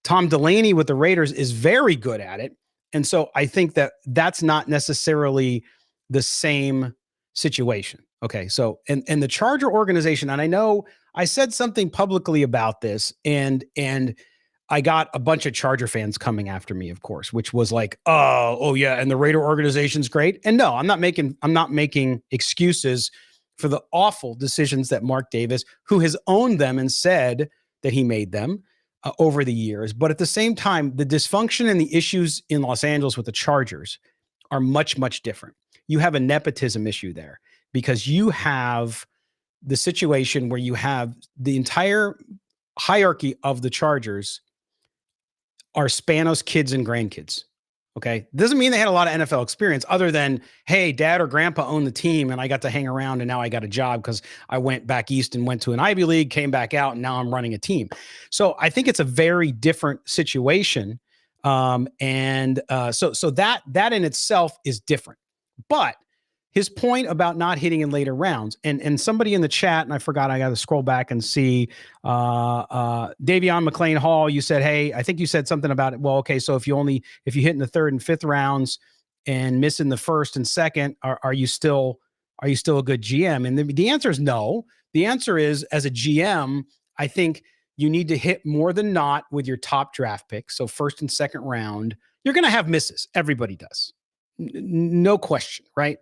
Tom Delaney with the Raiders is very good at it. And so I think that's not necessarily the same situation. Okay. So, and the Charger organization, and I know I said something publicly about this, and I got a bunch of Charger fans coming after me, of course, which was like, oh yeah. And the Raider organization's great. And no, I'm not making excuses for the awful decisions that Mark Davis, who has owned them and said that he made them over the years. But at the same time, the dysfunction and the issues in Los Angeles with the Chargers are much, much different. You have a nepotism issue there, because you have the situation where you have the entire hierarchy of the Chargers are Spanos kids and grandkids. Okay. Doesn't mean they had a lot of NFL experience other than, hey, dad or grandpa owned the team and I got to hang around and now I got a job because I went back east and went to an Ivy League, came back out, and now I'm running a team. So I think it's a very different situation. So that in itself is different. But his point about not hitting in later rounds, and somebody in the chat, and I forgot, I got to scroll back and see, Davion McLean Hall, you said, hey, I think you said something about it. Well, okay, so if you hit in the third and fifth rounds and miss in the first and second, are you still a good GM? And the answer is no. The answer is, as a GM, I think you need to hit more than not with your top draft picks. So first and second round, you're going to have misses. Everybody does. No question, right?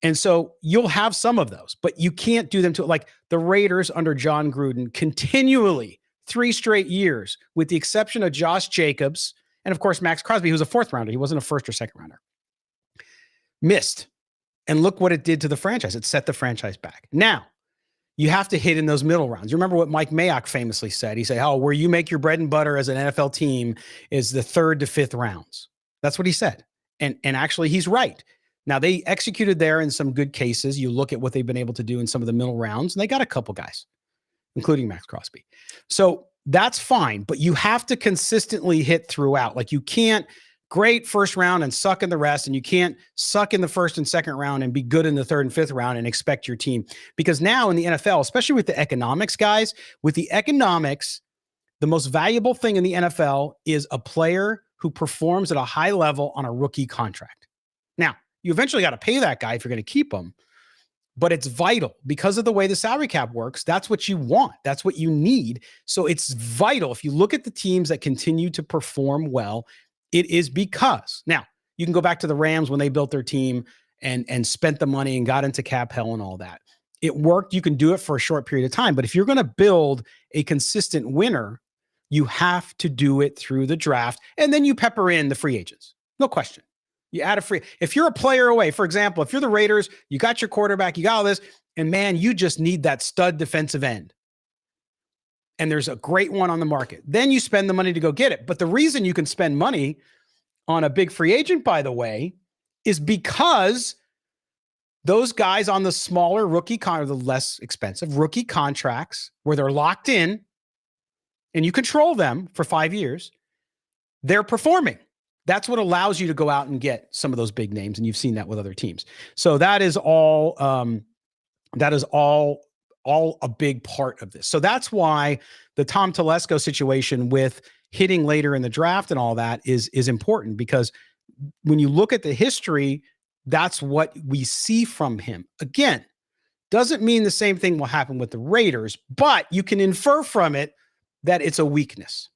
And so you'll have some of those, but you can't do them to, like the Raiders under John Gruden continually 3 straight years, with the exception of Josh Jacobs and of course Max Crosby, who was a 4th rounder. He wasn't a 1st or 2nd rounder. Missed. And look what it did to the franchise. It set the franchise back. Now, you have to hit in those middle rounds. You remember what Mike Mayock famously said? He said, where you make your bread and butter as an NFL team is the 3rd to 5th rounds. That's what he said. And actually he's right. Now, they executed there in some good cases. You look at what they've been able to do in some of the middle rounds, and they got a couple guys, including Max Crosby. So that's fine, but you have to consistently hit throughout. Like, you can't great first round and suck in the rest, and you can't suck in the first and second round and be good in the 3rd and 5th round and expect your team. Because now in the NFL, especially with the economics, guys, with the economics, the most valuable thing in the NFL is a player who performs at a high level on a rookie contract. Now, you eventually got to pay that guy if you're going to keep him, but it's vital because of the way the salary cap works. That's what you want. That's what you need. So it's vital. If you look at the teams that continue to perform well, it is because, now you can go back to the Rams when they built their team and spent the money and got into cap hell and all that. It worked. You can do it for a short period of time, but if you're going to build a consistent winner, you have to do it through the draft, and then you pepper in the free agents. No question. You add if you're a player away, for example, if you're the Raiders, you got your quarterback, you got all this, and man, you just need that stud defensive end. And there's a great one on the market. Then you spend the money to go get it. But the reason you can spend money on a big free agent, by the way, is because those guys on the smaller rookie or the less expensive rookie contracts where they're locked in and you control them for 5 years, they're performing. That's what allows you to go out and get some of those big names, and you've seen that with other teams. So that is all a big part of this. So that's why the Tom Telesco situation with hitting later in the draft and all that is important, because when you look at the history, that's what we see from him. Again, doesn't mean the same thing will happen with the Raiders, but you can infer from it that it's a weakness.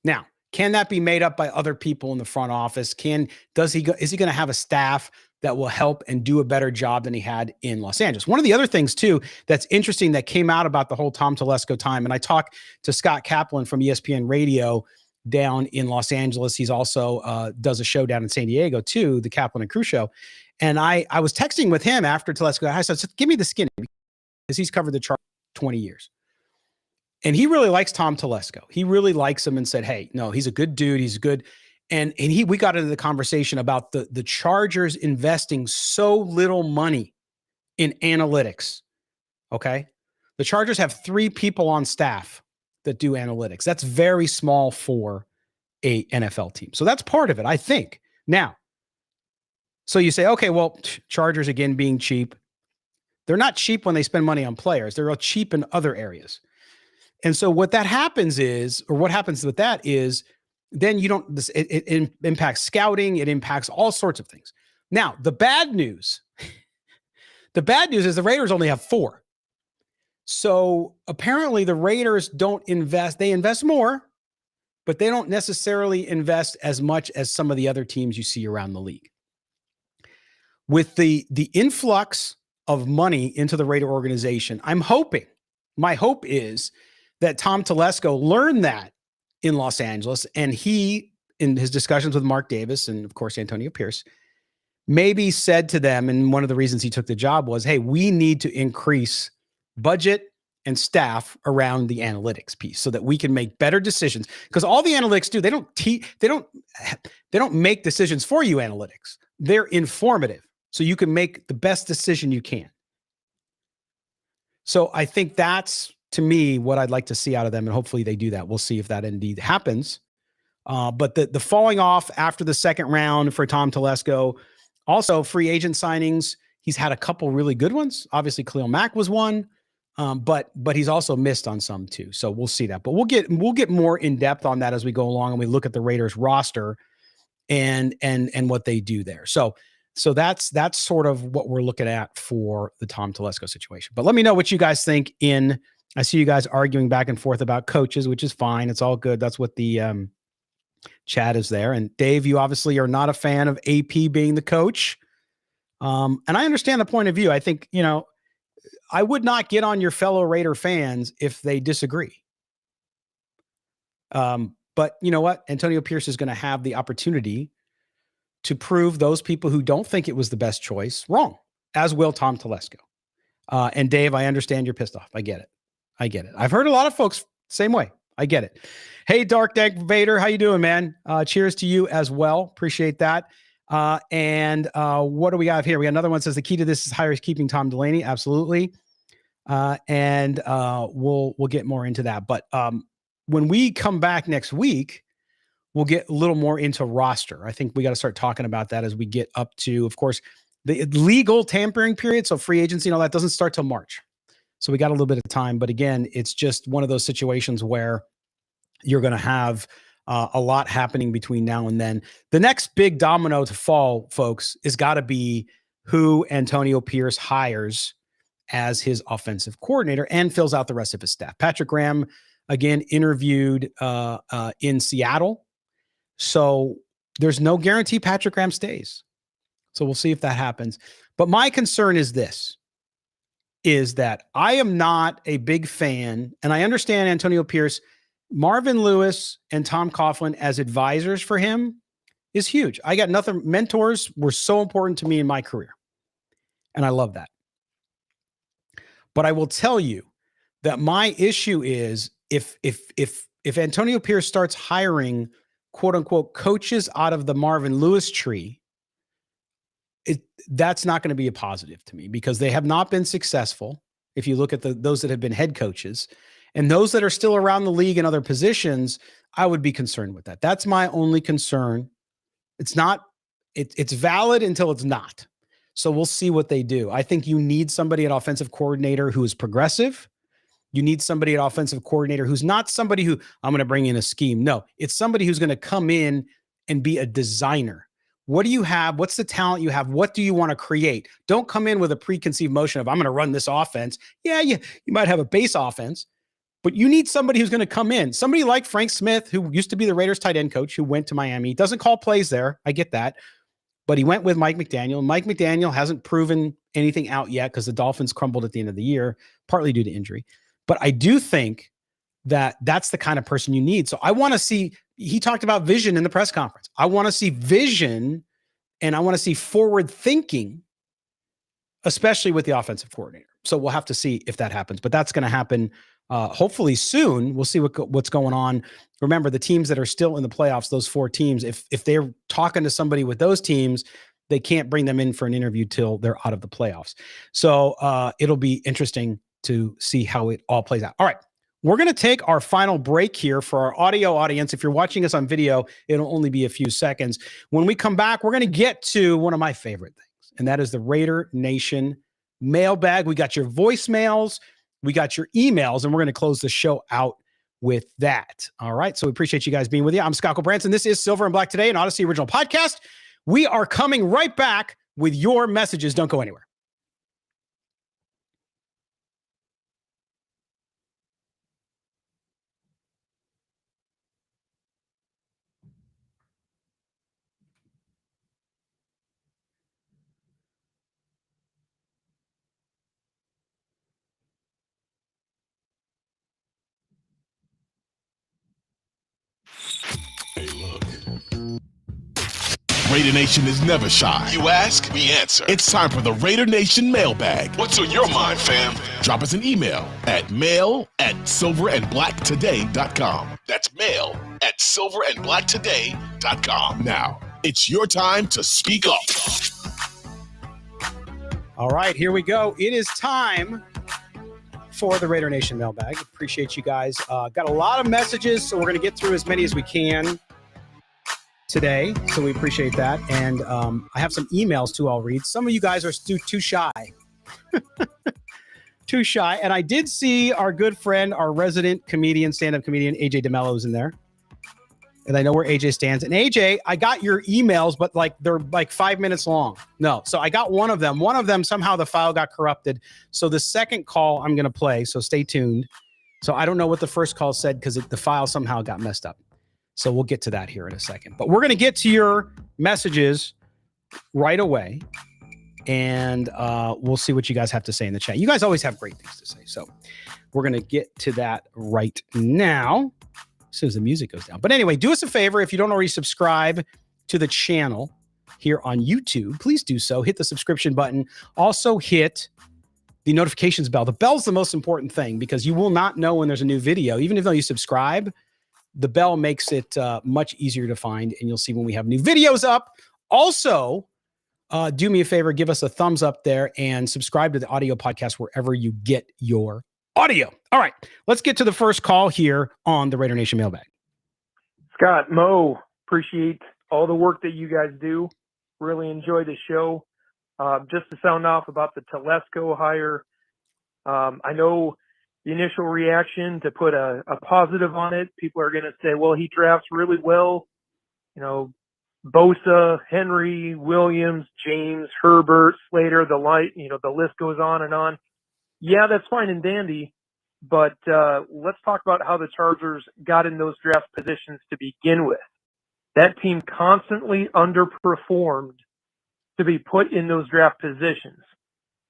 Now, can that be made up by other people in the front office? Is he going to have a staff that will help and do a better job than he had in Los Angeles? One of the other things too that's interesting that came out about the whole Tom Telesco time, and I talked to Scott Kaplan from ESPN Radio down in Los Angeles. He's also does a show down in San Diego too, the Kaplan and Crew show. And I was texting with him after Telesco. I said, give me the skinny, because he's covered the chart 20 years. And he really likes Tom Telesco. He really likes him and said, hey, no, he's a good dude. He's good. And we got into the conversation about the Chargers investing so little money in analytics. Okay. The Chargers have 3 people on staff that do analytics. That's very small for a NFL team. So that's part of it, I think. Now, so you say, okay, well, Chargers again being cheap. They're not cheap when they spend money on players. They're all cheap in other areas. And so what that happens is, or what happens with that is, then you don't, it impacts scouting. It impacts all sorts of things. Now, the bad news is the Raiders only have 4. So apparently the Raiders don't invest. They invest more, but they don't necessarily invest as much as some of the other teams you see around the league. With the influx of money into the Raider organization, my hope is that Tom Telesco learned that in Los Angeles, and he, in his discussions with Mark Davis and of course Antonio Pierce, maybe said to them, and one of the reasons he took the job was, hey, we need to increase budget and staff around the analytics piece so that we can make better decisions. Because all the analytics do, they don't make decisions for you, analytics. They're informative. So you can make the best decision you can. So I think that's, to me, what I'd like to see out of them. And hopefully they do that. We'll see if that indeed happens. But the falling off after the second round for Tom Telesco, also free agent signings, he's had a couple really good ones. Obviously, Khalil Mack was one, but he's also missed on some too. So we'll see that. But we'll get more in depth on that as we go along and we look at the Raiders roster and what they do there. So that's sort of what we're looking at for the Tom Telesco situation. But let me know what you guys think. I see you guys arguing back and forth about coaches, which is fine. It's all good. That's what the chat is there. And Dave, you obviously are not a fan of AP being the coach. And I understand the point of view. I think, I would not get on your fellow Raider fans if they disagree. But you know what? Antonio Pierce is going to have the opportunity to prove those people who don't think it was the best choice wrong, as will Tom Telesco. And Dave, I understand you're pissed off. I get it. I've heard a lot of folks same way. I get it. Hey, Dark Dank Vader, how you doing, man? Cheers to you as well. Appreciate that. And what do we got here? We got another one that says the key to this is keeping Tom Delaney. Absolutely. And we'll get more into that. But when we come back next week, we'll get a little more into roster. I think we got to start talking about that as we get up to, of course, the legal tampering period. So free agency and all that doesn't start till March. So we got a little bit of time. But again, it's just one of those situations where you're going to have a lot happening between now and then. The next big domino to fall, folks, is got to be who Antonio Pierce hires as his offensive coordinator and fills out the rest of his staff. Patrick Graham, again, interviewed in Seattle. So there's no guarantee Patrick Graham stays. So we'll see if that happens. But my concern is this, is that I am not a big fan, and I understand Antonio Pierce, Marvin Lewis and Tom Coughlin as advisors for him is huge. I got nothing. Mentors were so important to me in my career, and I love that. But I will tell you that my issue is if Antonio Pierce starts hiring quote unquote coaches out of the Marvin Lewis tree, that's not going to be a positive to me because they have not been successful. If you look at those that have been head coaches and those that are still around the league in other positions, I would be concerned with that. That's my only concern. It's valid until it's not. So we'll see what they do. I think you need somebody at offensive coordinator who is progressive. You need somebody at offensive coordinator who's not somebody who I'm going to bring in a scheme. No, it's somebody who's going to come in and be a designer. What do you have? What's the talent you have? What do you want to create? Don't come in with a preconceived motion of I'm going to run this offense. Yeah, you might have a base offense, but you need somebody who's going to come in. Somebody like Frank Smith, who used to be the Raiders tight end coach, who went to Miami. He doesn't call plays there. I get that. But he went with Mike McDaniel. Mike McDaniel hasn't proven anything out yet because the Dolphins crumbled at the end of the year, partly due to injury. But I do think that that's the kind of person you need. So I want to see, he talked about vision in the press conference. I want to see vision and I want to see forward thinking, especially with the offensive coordinator. So we'll have to see if that happens, but that's going to happen hopefully soon. We'll see what's going on. Remember, the teams that are still in the playoffs, those 4 teams, if they're talking to somebody with those teams, they can't bring them in for an interview till they're out of the playoffs. So it'll be interesting to see how it all plays out. All right. We're going to take our final break here for our audio audience. If you're watching us on video, it'll only be a few seconds. When we come back, we're going to get to one of my favorite things, and that is the Raider Nation mailbag. We got your voicemails, we got your emails, and we're going to close the show out with that. All right. So we appreciate you guys being with you. I'm Scott Branson. This is Silver and Black Today, an Odyssey original podcast. We are coming right back with your messages. Don't go anywhere. Raider Nation is never shy. You ask, we answer. It's time for the Raider Nation mailbag. What's on your mind, fam? Drop us an email at mail@silverandblacktoday.com. That's mail@silverandblacktoday.com. Now, it's your time to speak up. All right, here we go. It is time for the Raider Nation mailbag. Appreciate you guys. Got a lot of messages, so we're going to get through as many as we can today, so we appreciate that. And I have some emails too I'll read. Some of you guys are too shy. Too shy. And I did see our good friend, our resident comedian, stand-up comedian, AJ DeMello's in there. And I know where AJ stands. And AJ, I got your emails, but they're 5 minutes long. No, so I got one of them. One of them, somehow the file got corrupted. So the second call I'm going to play, so stay tuned. So I don't know what the first call said because the file somehow got messed up. So we'll get to that here in a second. But we're going to get to your messages right away. And we'll see what you guys have to say in the chat. You guys always have great things to say. So we're going to get to that right now as soon as the music goes down. But anyway, do us a favor. If you don't already subscribe to the channel here on YouTube, please do so. Hit the subscription button. Also hit the notifications bell. The bell's the most important thing because you will not know when there's a new video. Even if you subscribe, the bell makes it much easier to find, and you'll see when we have new videos up. Also, do me a favor, give us a thumbs up there and subscribe to the audio podcast wherever you get your audio. All right, let's get to the first call here on the Raider Nation mailbag. Scott, Mo, appreciate all the work that you guys do. Really enjoy the show. Just to sound off about the Telesco hire, I know the initial reaction to put a positive on it, people are going to say, well, he drafts really well. Bosa, Henry, Williams, James, Herbert, Slater, the list goes on and on. Yeah, that's fine and dandy, but let's talk about how the Chargers got in those draft positions to begin with. That team constantly underperformed to be put in those draft positions.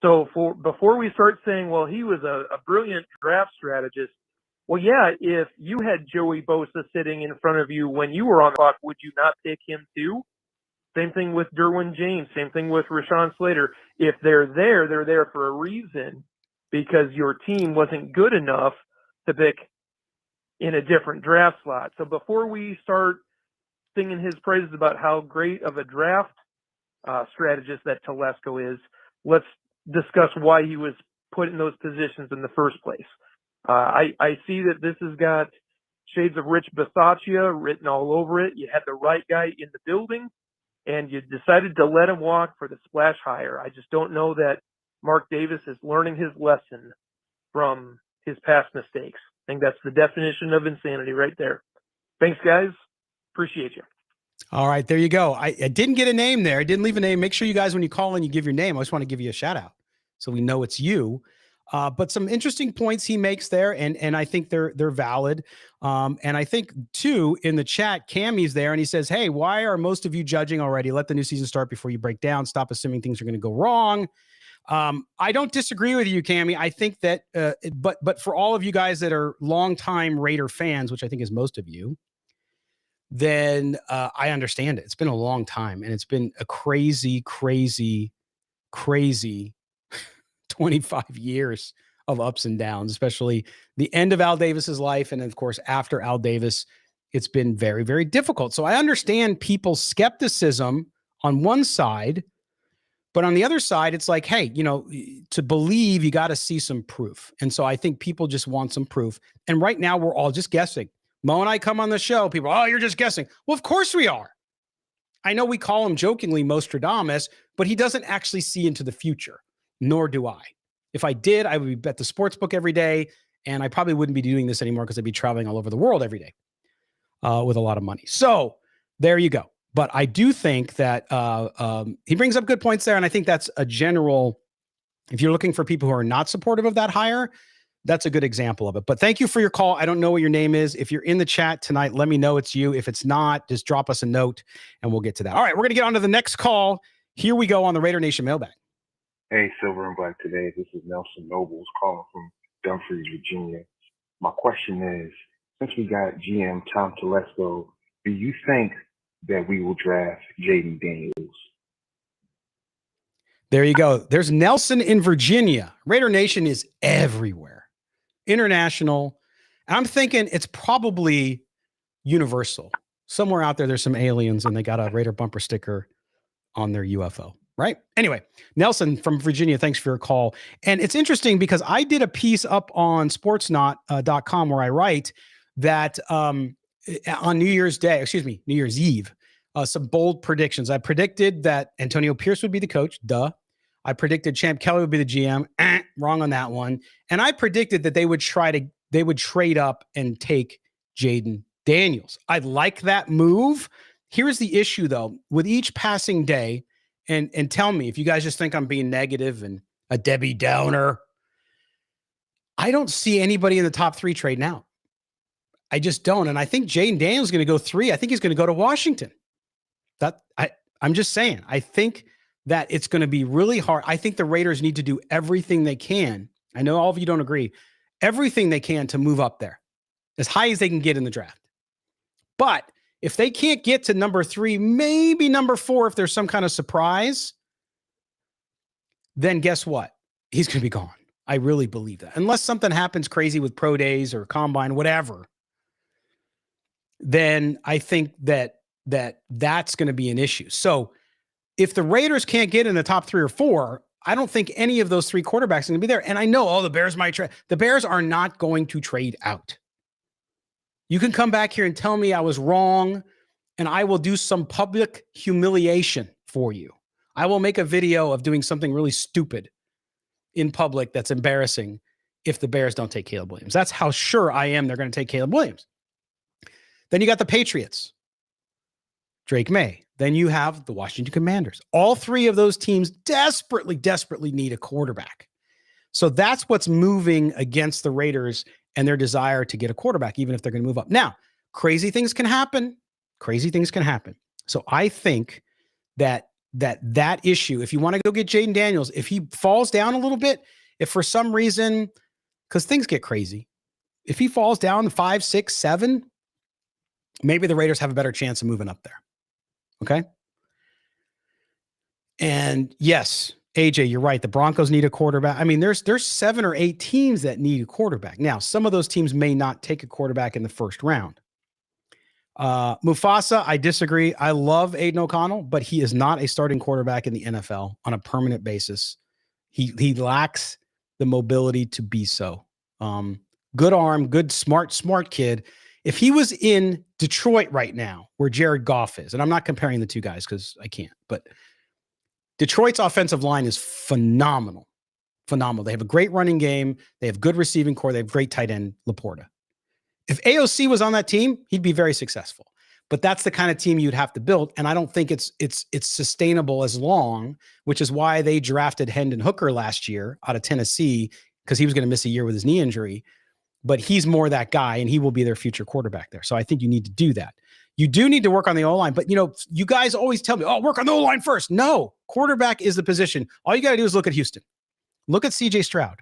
So before we start saying, well, he was a brilliant draft strategist, well, yeah, if you had Joey Bosa sitting in front of you when you were on the clock, would you not pick him too? Same thing with Derwin James. Same thing with Rashawn Slater. If they're there for a reason because your team wasn't good enough to pick in a different draft slot. So before we start singing his praises about how great of a draft strategist that Telesco is, let's discuss why he was put in those positions in the first place. I see that this has got shades of Rich Bisaccia written all over it. You had the right guy in the building, and you decided to let him walk for the splash hire. I just don't know that Mark Davis is learning his lesson from his past mistakes. I think that's the definition of insanity right there. Thanks, guys. Appreciate you. All right, there you go. I didn't get a name there. I didn't leave a name. Make sure you guys, when you call in, you give your name. I just want to give you a shout out so we know it's you. But some interesting points he makes there, and I think they're valid. And I think too in the chat, Cammy's there, and he says, "Hey, why are most of you judging already? Let the new season start before you break down. Stop assuming things are going to go wrong." I don't disagree with you, Cammy. I think that, but for all of you guys that are longtime Raider fans, which I think is most of you, then I understand it. It's been a long time, and it's been a crazy 25 years of ups and downs, especially the end of Al Davis's life. And of course, after Al Davis, it's been very, very difficult. So I understand people's skepticism on one side, but on the other side, it's like, hey, to believe, you got to see some proof. And so I think people just want some proof. And right now we're all just guessing. Mo and I come on the show, people, oh, you're just guessing. Well, of course we are. I know we call him jokingly Mostradamus, but he doesn't actually see into the future. Nor do I. If I did, I would be at the sports book every day, and I probably wouldn't be doing this anymore because I'd be traveling all over the world every day with a lot of money. So there you go. But I do think that he brings up good points there, and I think that's a general, if you're looking for people who are not supportive of that hire, that's a good example of it. But thank you for your call. I don't know what your name is. If you're in the chat tonight, let me know it's you. If it's not, just drop us a note, and we'll get to that. All right, we're going to get on to the next call. Here we go on the Raider Nation mailbag. Hey, Silver and Black today. This is Nelson Nobles calling from Dumfries, Virginia. My question is, since we got GM Tom Telesco, do you think that we will draft Jaden Daniels. There you go. There's Nelson in Virginia. Raider Nation is everywhere. International. I'm thinking it's probably universal. Somewhere out there, there's some aliens and they got a Raider bumper sticker on their UFO, right? Anyway, Nelson from Virginia, thanks for your call. And it's interesting because I did a piece up on sportsnot.com where I write that on New Year's Eve, some bold predictions. I predicted that Antonio Pierce would be the coach. Duh. I predicted Champ Kelly would be the GM. Wrong on that one. And I predicted that they would trade up and take Jaden Daniels. I like that move. Here's the issue though, with each passing day, and tell me if you guys just think I'm being negative and a Debbie Downer. I don't see anybody in the top 3 trading out. I just don't. And I think Jaden Daniels is going to go 3. I think he's going to go to Washington. I'm just saying, I think that it's going to be really hard. I think the Raiders need to do everything they can. I know all of you don't agree. Everything they can to move up there as high as they can get in the draft. But if they can't get to number 3, maybe number 4, if there's some kind of surprise, then guess what? He's going to be gone. I really believe that. Unless something happens crazy with pro days or combine, whatever, then I think that's going to be an issue. So if the Raiders can't get in the top 3 or 4, I don't think any of those 3 quarterbacks are going to be there. And I know, the Bears might trade. The Bears are not going to trade out. You can come back here and tell me I was wrong, and I will do some public humiliation for you. I will make a video of doing something really stupid in public that's embarrassing if the Bears don't take Caleb Williams. That's how sure I am they're going to take Caleb Williams. Then you got the Patriots, Drake May. Then you have the Washington Commanders. All 3 of those teams desperately need a quarterback. So that's what's moving against the Raiders and their desire to get a quarterback, even if they're going to move up. Now, crazy things can happen. So I think that issue, if you want to go get Jaden Daniels, if he falls down a little bit, if for some reason, because things get crazy, if he falls down to 5, 6, 7, maybe the Raiders have a better chance of moving up there. Okay. And yes, AJ, you're right. The Broncos need a quarterback. I mean, there's 7 or 8 teams that need a quarterback. Now, some of those teams may not take a quarterback in the first round. Mufasa, I disagree. I love Aiden O'Connell, but he is not a starting quarterback in the NFL on a permanent basis. He lacks the mobility to be so. Good arm, good, smart kid. If he was in Detroit right now, where Jared Goff is, and I'm not comparing the 2 guys because I can't, but Detroit's offensive line is phenomenal. They have a great running game. They have good receiving core. They have great tight end, Laporta. If AOC was on that team, he'd be very successful. But that's the kind of team you'd have to build, and I don't think it's sustainable as long, which is why they drafted Hendon Hooker last year out of Tennessee, because he was going to miss a year with his knee injury. But he's more that guy, and he will be their future quarterback there. So I think you need to do that. You do need to work on the O-line, but you guys always tell me, work on the O-line first. No, quarterback is the position. All you got to do is look at Houston. Look at CJ Stroud.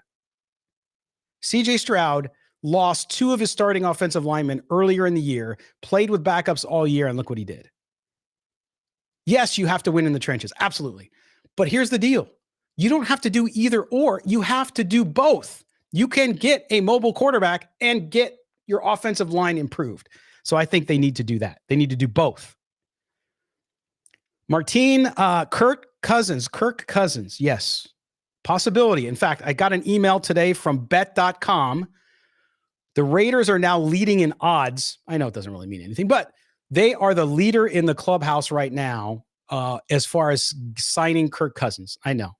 CJ Stroud lost 2 of his starting offensive linemen earlier in the year, played with backups all year, and look what he did. Yes, you have to win in the trenches. Absolutely. But here's the deal. You don't have to do either or. You have to do both. You can get a mobile quarterback and get your offensive line improved. So I think they need to do that. They need to do both. Martine, Kirk Cousins. Yes. Possibility. In fact, I got an email today from bet.com. The Raiders are now leading in odds. I know it doesn't really mean anything, but they are the leader in the clubhouse right now as far as signing Kirk Cousins. I know.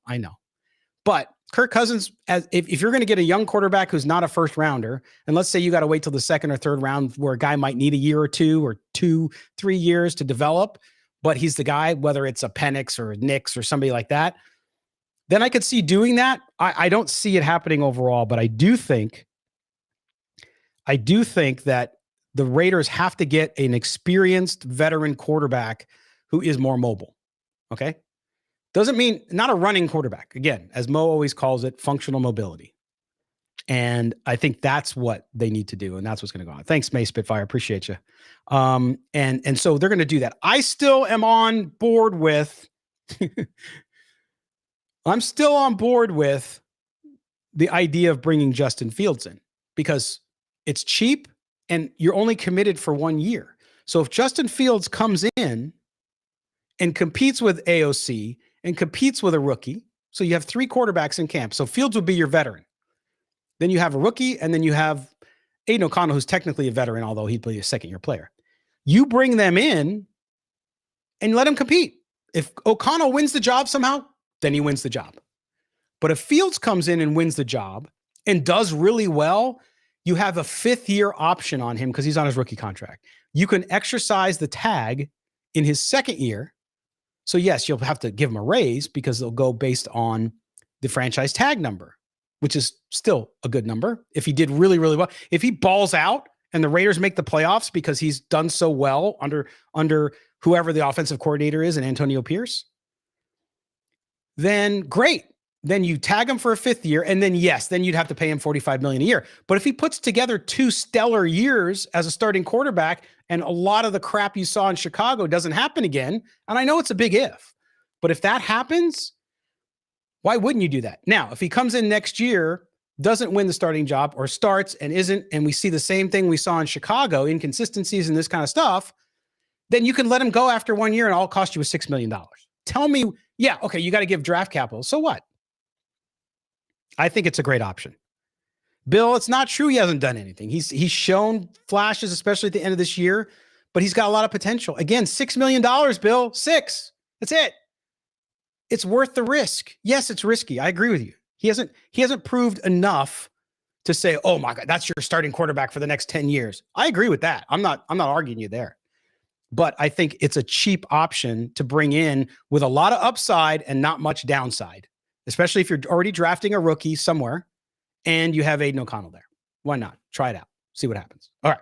But Kirk Cousins, if you're going to get a young quarterback who's not a first rounder, and let's say you got to wait till the 2nd or 3rd round where a guy might need a year or 2 or 2-3 years to develop, but he's the guy, whether it's a Penix or a Nix or somebody like that, then I could see doing that. I don't see it happening overall, but I do think that the Raiders have to get an experienced veteran quarterback who is more mobile. Okay. Doesn't mean not a running quarterback. Again, as Mo always calls it, functional mobility. And I think that's what they need to do. And that's what's going to go on. Thanks, May Spitfire. Appreciate you. And so they're going to do that. I still am on board with, I'm still on board with the idea of bringing Justin Fields in because it's cheap and you're only committed for 1 year. So if Justin Fields comes in and competes with AOC and competes with a rookie, so you have 3 quarterbacks in camp. So Fields would be your veteran. Then you have a rookie, and then you have Aiden O'Connell, who's technically a veteran, although he'd be a second-year player. You bring them in and let him compete. If O'Connell wins the job somehow, then he wins the job. But if Fields comes in and wins the job and does really well, you have a 5th-year option on him because he's on his rookie contract. You can exercise the tag in his 2nd year. So, yes, you'll have to give him a raise because they'll go based on the franchise tag number, which is still a good number. If he did really, really well, if he balls out and the Raiders make the playoffs because he's done so well under whoever the offensive coordinator is and Antonio Pierce, then great. Then you tag him for a 5th year. And then, yes, then you'd have to pay him $45 million a year. But if he puts together 2 stellar years as a starting quarterback and a lot of the crap you saw in Chicago doesn't happen again, and I know it's a big if, but if that happens, why wouldn't you do that? Now, if he comes in next year, doesn't win the starting job or starts and isn't, and we see the same thing we saw in Chicago, inconsistencies and this kind of stuff, then you can let him go after 1 year and all it cost you was $6 million. Tell me, yeah, okay, you got to give draft capital. So what? I think it's a great option. Bill, it's not true he hasn't done anything. He's shown flashes, especially at the end of this year, but he's got a lot of potential. Again, $6 million, Bill, 6. That's it. It's worth the risk. Yes, it's risky. I agree with you. He hasn't proved enough to say, oh my God, that's your starting quarterback for the next 10 years. I agree with that. I'm not arguing you there. But I think it's a cheap option to bring in with a lot of upside and not much downside, especially if you're already drafting a rookie somewhere and you have Aiden O'Connell there. Why not? Try it out. See what happens. All right.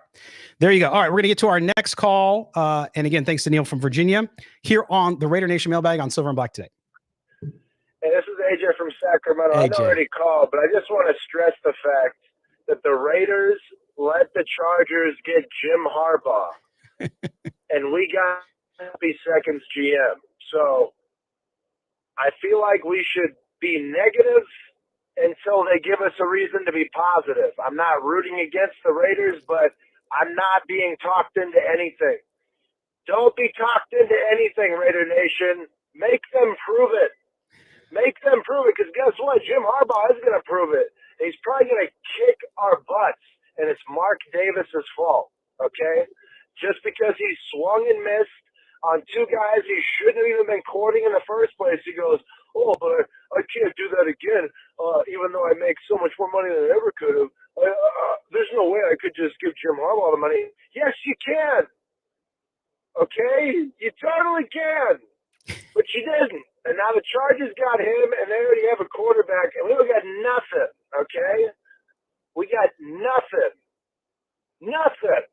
There you go. All right. We're going to get to our next call. And again, thanks to Neil from Virginia here on the Raider Nation Mailbag on Silver and Black today. Hey, this is AJ from Sacramento. AJ. I already called, but I just want to stress the fact that the Raiders let the Chargers get Jim Harbaugh, and we got Happy Seconds GM. So I feel like we should be negative until they give us a reason to be positive. I'm not rooting against the Raiders, but I'm not being talked into anything. Don't be talked into anything, Raider Nation. Make them prove it. Make them prove it, because guess what? Jim Harbaugh is going to prove it. He's probably going to kick our butts, and it's Mark Davis's fault, okay? Just because he swung and missed on 2 guys he shouldn't have even been courting in the first place, he goes, oh, but I can't do that again, even though I make so much more money than I ever could have. There's no way I could just give Jim Harbaugh the money. Yes, you can. Okay? You totally can. But you didn't. And now the Chargers got him, and they already have a quarterback, and we got nothing, okay? We got nothing. Nothing.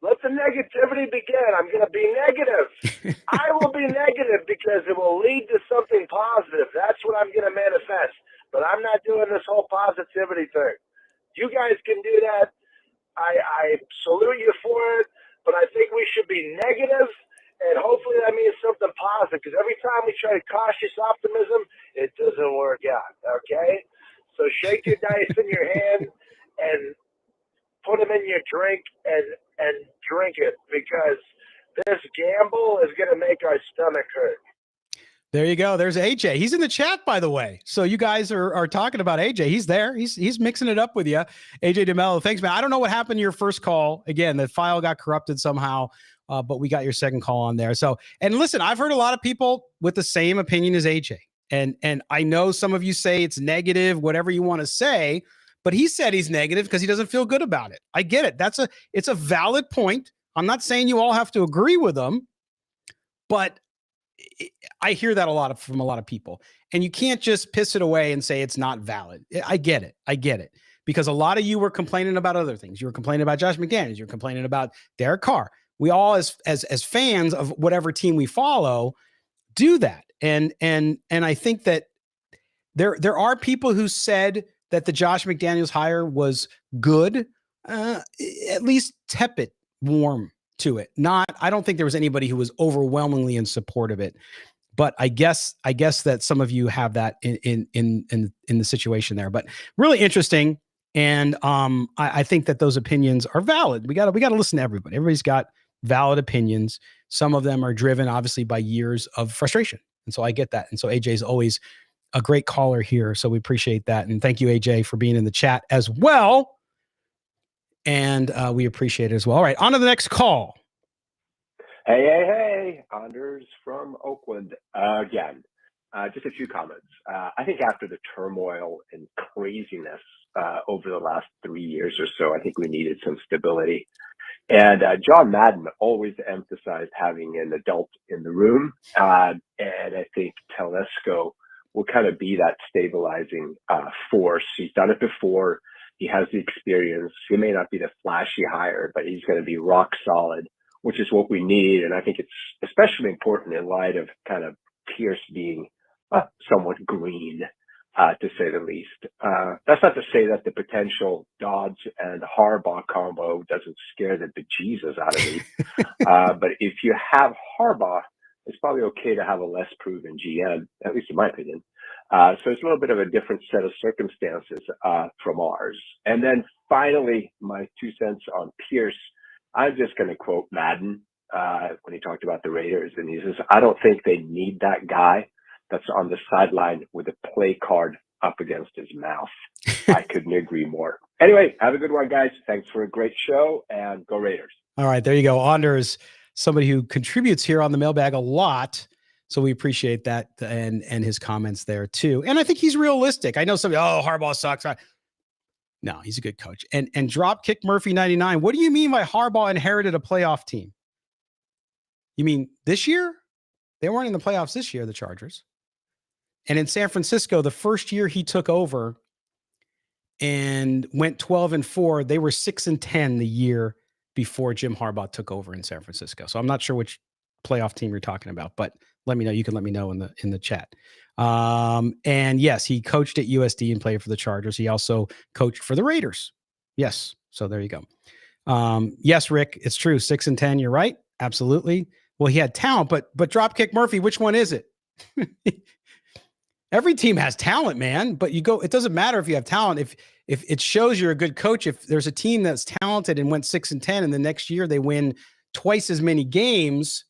Let the negativity begin. I'm going to be negative. I will be negative because it will lead to something positive. That's what I'm going to manifest. But I'm not doing this whole positivity thing. You guys can do that. I salute you for it, but I think we should be negative, and hopefully that means something positive, because every time we try to cautious optimism, it doesn't work out, okay? So shake your dice in your hand and put them in your drink and drink it, because this gamble is going to make our stomach hurt. There you go. There's AJ. He's in the chat, by the way. So you guys are talking about AJ. He's there. He's mixing it up with you. AJ DeMello. Thanks, man. I don't know what happened to your first call. Again, the file got corrupted somehow, but we got your second call on there. So, and listen, I've heard a lot of people with the same opinion as AJ. And I know some of you say it's negative, whatever you want to say, but he said he's negative because he doesn't feel good about it. I get it. It's a valid point. I'm not saying you all have to agree with them, but I hear that from a lot of people, and you can't just piss it away and say it's not valid. I get it. Because a lot of you were complaining about other things. You were complaining about Josh McDaniels. You're complaining about Derek Carr. We all, as fans of whatever team we follow, do that. And I think that there are people who said that the Josh McDaniels hire was good, at least tepid, warm to it. I don't think there was anybody who was overwhelmingly in support of it. But I guess that some of you have that in the situation there. But really interesting, and I think that those opinions are valid. We got to listen to everybody. Everybody's got valid opinions. Some of them are driven obviously by years of frustration, and so I get that. And so AJ is always a great caller here, so we appreciate that, and thank you AJ for being in the chat as well. And we appreciate it as well. All right, on to the next call. Hey, Anders from Oakland again. Just a few comments. I think after the turmoil and craziness over the last 3 years or so, I think we needed some stability. And John Madden always emphasized having an adult in the room. And I think Telesco will kind of be that stabilizing force. He's done it before. He has the experience. He may not be the flashy hire, but he's going to be rock solid, which is what we need. And I think it's especially important in light of kind of Pierce being somewhat green, to say the least. That's not to say that the potential Dodds and Harbaugh combo doesn't scare the bejesus out of me. But if you have Harbaugh, it's probably okay to have a less proven GM, at least in my opinion. So it's a little bit of a different set of circumstances from ours. And then finally, my 2 cents on Pierce. I'm just going to quote Madden when he talked about the Raiders, and he says, I don't think they need that guy that's on the sideline with a play card up against his mouth. I couldn't agree more. Anyway, have a good one, guys. Thanks for a great show, and go Raiders. All right, there you go. Anders, somebody who contributes here on the mailbag a lot, so we appreciate that and his comments there too. And I think he's realistic. I know somebody, Harbaugh sucks. No, he's a good coach. And Dropkick Murphy 99. What do you mean by Harbaugh inherited a playoff team? You mean this year? They weren't in the playoffs this year, the Chargers. And in San Francisco, the first year he took over and went 12-4, they were 6-10 the year before Jim Harbaugh took over in San Francisco. So I'm not sure which playoff team you're talking about, but let me know. You can let me know in the chat. And yes, he coached at USD and played for the Chargers. He also coached for the Raiders. Yes. So there you go. Yes, Rick, it's true. 6-10. You're right. Absolutely. Well, he had talent, but Dropkick Murphy, which one is it? Every team has talent, man, but it doesn't matter if you have talent. If it shows you're a good coach, if there's a team that's talented and went 6-10 and the next year they win twice as many games,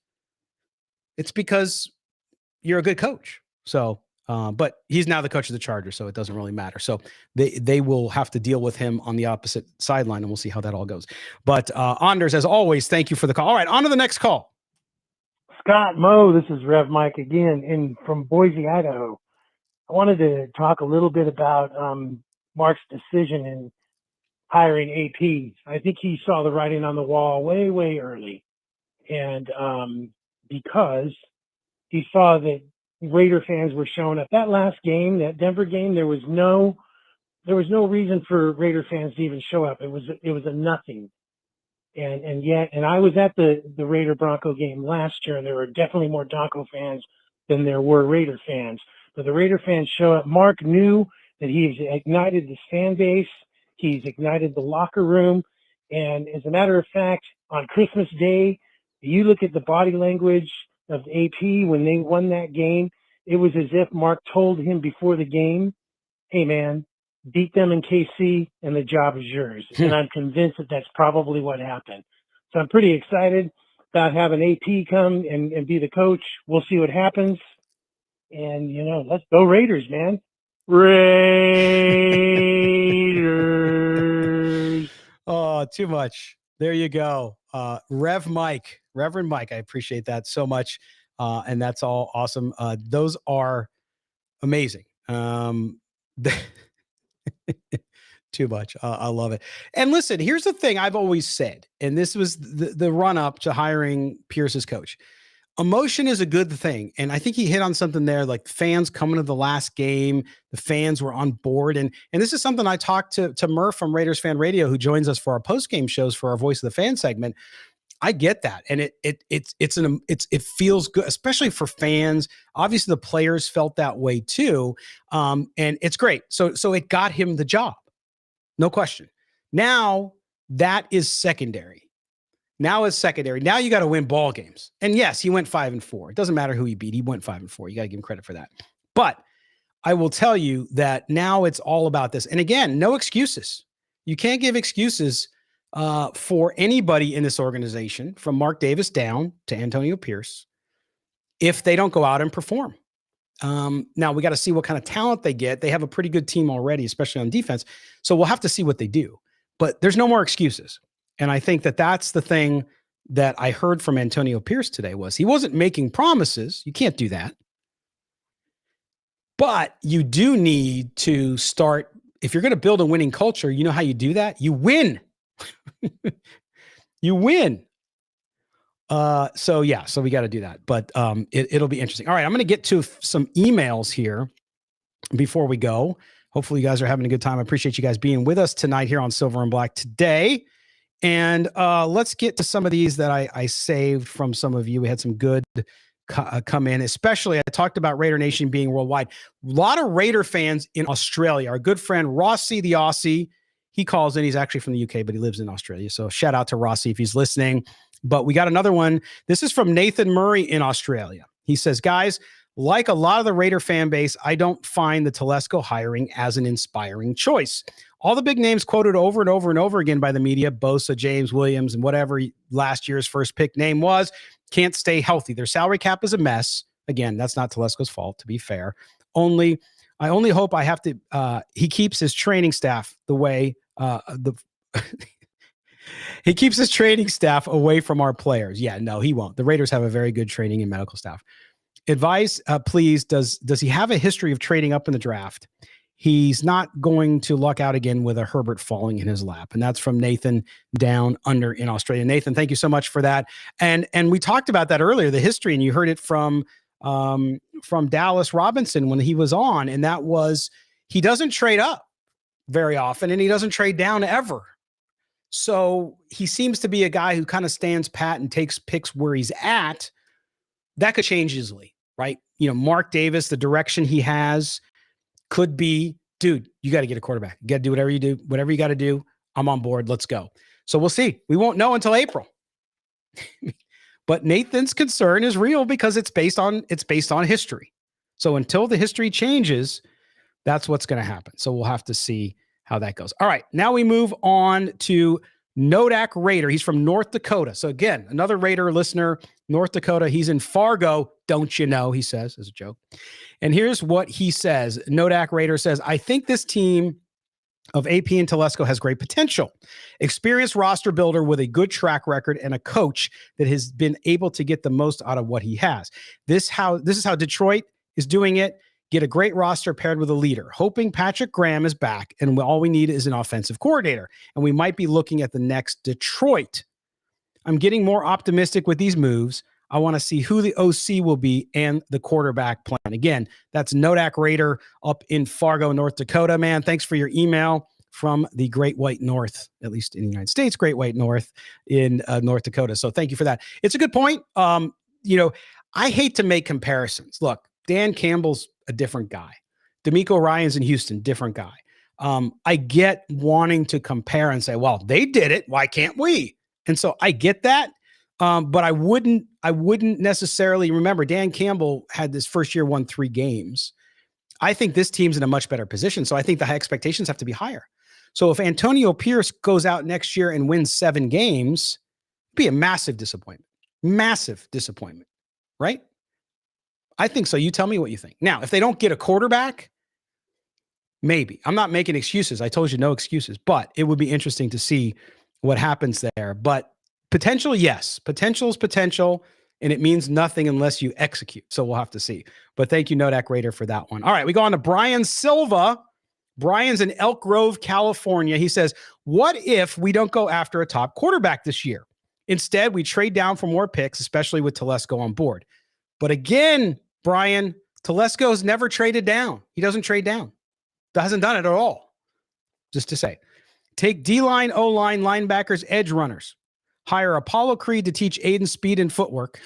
it's because you're a good coach. So, but he's now the coach of the Chargers, so it doesn't really matter. So they will have to deal with him on the opposite sideline, and we'll see how that all goes. But Anders, as always, thank you for the call. All right, on to the next call. Scott Moe, this is Rev Mike again, from Boise, Idaho. I wanted to talk a little bit about Mark's decision in hiring AP. I think he saw the writing on the wall way, way early. And because he saw that Raider fans were showing up. That last game, that Denver game, there was no reason for Raider fans to even show up. It was a nothing. And yet I was at the Raider Bronco game last year, and there were definitely more Bronco fans than there were Raider fans. But the Raider fans show up. Mark knew that he's ignited the fan base. He's ignited the locker room. And as a matter of fact, on Christmas Day, you look at the body language of AP when they won that game, it was as if Mark told him before the game, hey, man, beat them in KC and the job is yours. And I'm convinced that that's probably what happened. So I'm pretty excited about having AP come and be the coach. We'll see what happens. And, let's go Raiders, man. Raiders. Oh, too much. There you go. Reverend Mike, I appreciate that so much. And that's all awesome. Those are amazing. Too much. I love it. And listen, here's the thing I've always said, and this was the run up to hiring Pierce as coach. Emotion is a good thing. And I think he hit on something there, like fans coming to the last game, the fans were on board. And this is something I talked to Murph from Raiders Fan Radio, who joins us for our post-game shows for our Voice of the Fan segment. I get that. And it feels good, especially for fans. Obviously the players felt that way too. And it's great. So it got him the job. No question. Now that is secondary. Now you got to win ball games. And yes, he went 5-4. It doesn't matter who he beat. He went 5-4. You got to give him credit for that. But I will tell you that now it's all about this. And again, no excuses. You can't give excuses for anybody in this organization, from Mark Davis down to Antonio Pierce, if they don't go out and perform. Now we got to see what kind of talent they get. They have a pretty good team already, especially on defense. So we'll have to see what they do. But there's no more excuses. And I think that that's the thing that I heard from Antonio Pierce today was he wasn't making promises. You can't do that. But you do need to start, if you're going to build a winning culture, you know how you do that? You win. You win. So we got to do that. But it'll be interesting. All right, I'm going to get to some emails here before we go. Hopefully you guys are having a good time. I appreciate you guys being with us tonight here on Silver and Black today. And let's get to some of these that I saved from some of you. We had some good come in, especially I talked about Raider Nation being worldwide. A lot of Raider fans in Australia. Our good friend Rossi, the Aussie, he calls in. He's actually from the UK, but he lives in Australia. So shout out to Rossi if he's listening. But we got another one. This is from Nathan Murray in Australia. He says, guys, like a lot of the Raider fan base, I don't find the Telesco hiring as an inspiring choice. All the big names quoted over and over and over again by the media, Bosa, James Williams, and whatever last year's first pick name was, can't stay healthy. Their salary cap is a mess. Again, that's not Telesco's fault, to be fair. I only hope he keeps his training staff the way he keeps his training staff away from our players. Yeah, no, he won't. The Raiders have a very good training and medical staff. Advice, please. Does he have a history of trading up in the draft? He's not going to luck out again with a Herbert falling in his lap. And that's from Nathan down under in Australia. Nathan, thank you so much for that. And we talked about that earlier, the history, and you heard it from Dallas Robinson when he was on. And that was, he doesn't trade up very often and he doesn't trade down ever. So he seems to be a guy who kind of stands pat and takes picks where he's at. That could change easily, right? You know, Mark Davis, the direction he has could be, dude, you got to get a quarterback. You got to do whatever you got to do. I'm on board. Let's go. So we'll see. We won't know until April. But Nathan's concern is real because it's based on history. So until the history changes, that's what's going to happen. So we'll have to see how that goes. All right. Now we move on to Nodak Raider. He's from North Dakota. So again, another Raider listener, North Dakota. He's in Fargo. Don't you know, he says as a joke. And here's what he says. Nodak Raider says, I think this team of AP and Telesco has great potential. Experienced roster builder with a good track record and a coach that has been able to get the most out of what he has. This is how Detroit is doing it. Get a great roster paired with a leader. Hoping Patrick Graham is back, and all we need is an offensive coordinator. And we might be looking at the next Detroit. I'm getting more optimistic with these moves. I want to see who the OC will be and the quarterback plan. Again, that's Nodak Raider up in Fargo, North Dakota. Man, thanks for your email from the Great White North, at least in the United States, Great White North in North Dakota. So thank you for that. It's a good point. I hate to make comparisons. Look, Dan Campbell's a different guy. D'Amico Ryan's in Houston, different guy. I get wanting to compare and say, well, they did it. Why can't we? And so I get that. But I wouldn't necessarily remember Dan Campbell had this first year won 3 games. I think this team's in a much better position. So I think the expectations have to be higher. So if Antonio Pierce goes out next year and wins 7 games, it'd be a massive disappointment, right? I think so. You tell me what you think. Now, if they don't get a quarterback, maybe. I'm not making excuses. I told you no excuses, but it would be interesting to see what happens there. But potential, yes. Potential is potential, and it means nothing unless you execute. So we'll have to see. But thank you, Nodak Raider, for that one. All right, we go on to Brian Silva. Brian's in Elk Grove, California. He says, what if we don't go after a top quarterback this year? Instead, we trade down for more picks, especially with Telesco on board. But again, Brian, Telesco has never traded down. He doesn't trade down. Hasn't done it at all. Just to say. Take D-line, O-line, linebackers, edge runners. Hire Apollo Creed to teach Aiden speed and footwork.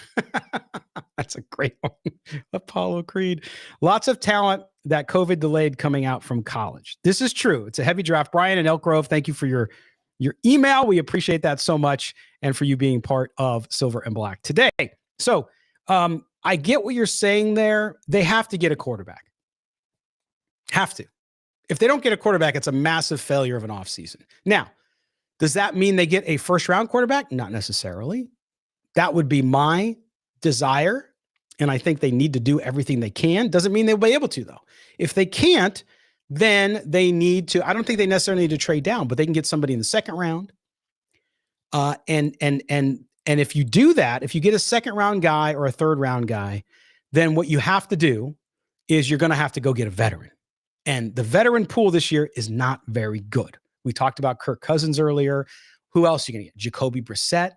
That's a great one. Apollo Creed. Lots of talent that COVID delayed coming out from college. This is true. It's a heavy draft. Brian and Elk Grove, thank you for your email. We appreciate that so much, and for you being part of Silver and Black today. So I get what you're saying there. They have to get a quarterback. Have to. If they don't get a quarterback, it's a massive failure of an offseason. Now, does that mean they get a first-round quarterback? Not necessarily. That would be my desire, and I think they need to do everything they can. Doesn't mean they'll be able to, though. If they can't, then they need to, I don't think they necessarily need to trade down, but they can get somebody in the second round. And if you do that, if you get a second-round guy or a third-round guy, then what you have to do is you're going to have to go get a veteran. And the veteran pool this year is not very good. We talked about Kirk Cousins earlier. Who else are you going to get? Jacoby Brissett.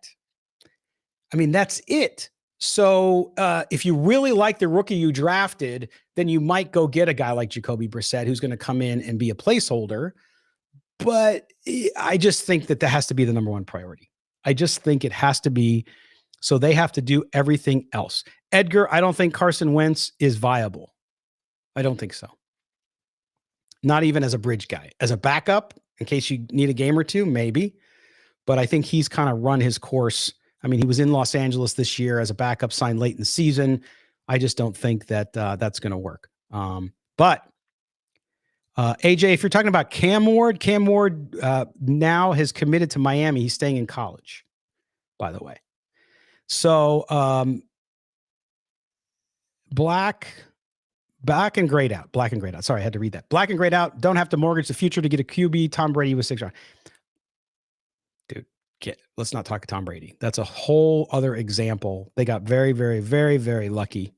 I mean, that's it. So if you really like the rookie you drafted, then you might go get a guy like Jacoby Brissett who's going to come in and be a placeholder. But I just think that has to be the number one priority. I just think it has to be. So they have to do everything else. Edgar, I don't think Carson Wentz is viable. I don't think so. Not even as a bridge guy. As a backup, in case you need a game or two, maybe. But I think he's kind of run his course. I mean, he was in Los Angeles this year as a backup, signed late in the season. I just don't think that that's going to work. But AJ, if you're talking about Cam Ward now has committed to Miami. He's staying in college, by the way. So black and grayed out. Sorry, I had to read that. Black and grayed out. Don't have to mortgage the future to get a QB. Tom Brady was 6 round. Dude, let's not talk Tom Brady. That's a whole other example. They got very, very, very, very lucky.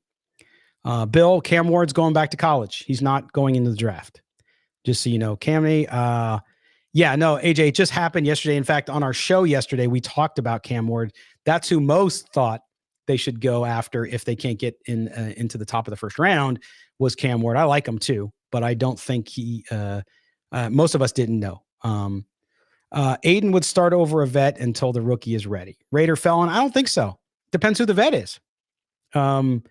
Bill, Cam Ward's going back to college. He's not going into the draft. Just so you know, Cammy. AJ, it just happened yesterday. In fact, on our show yesterday, we talked about Cam Ward. That's who most thought they should go after if they can't get into the top of the first round, was Cam Ward. I like him too, but I don't think most of us didn't know. Aiden would start over a vet until the rookie is ready. Raider Felon, I don't think so. Depends who the vet is. Aiden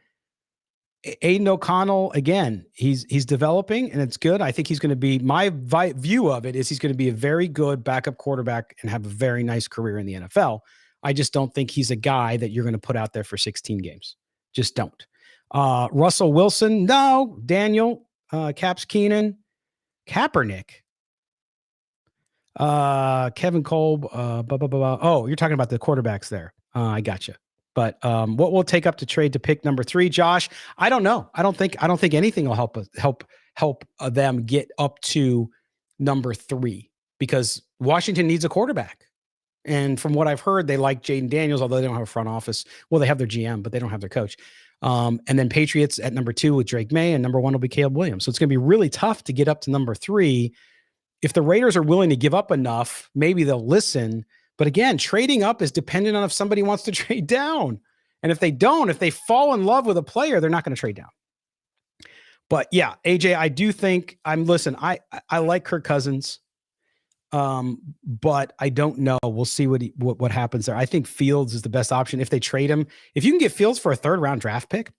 O'Connell, again, he's developing and it's good. I think he's going to be, my view of it is he's going to be a very good backup quarterback and have a very nice career in the NFL. I just don't think he's a guy that you're going to put out there for 16 games. Just don't. Russell Wilson, no. Daniel, Caps Keenan, Kaepernick, Kevin Kolb. Oh, you're talking about the quarterbacks there. I gotcha. But what will take up to trade to pick number 3, Josh? I don't know. I don't think anything will help them get up to number 3 because Washington needs a quarterback. And from what I've heard, they like Jaden Daniels, although they don't have a front office. Well, they have their GM, but they don't have their coach. And then Patriots at number 2 with Drake May, and number 1 will be Caleb Williams. So it's going to be really tough to get up to number 3. If the Raiders are willing to give up enough, maybe they'll listen. But again, trading up is dependent on if somebody wants to trade down. And if they don't, if they fall in love with a player, they're not going to trade down. But yeah, AJ, I do think I like Kirk Cousins. But I don't know. We'll see what happens there. I think Fields is the best option if they trade him. If you can get Fields for a 3rd round draft pick,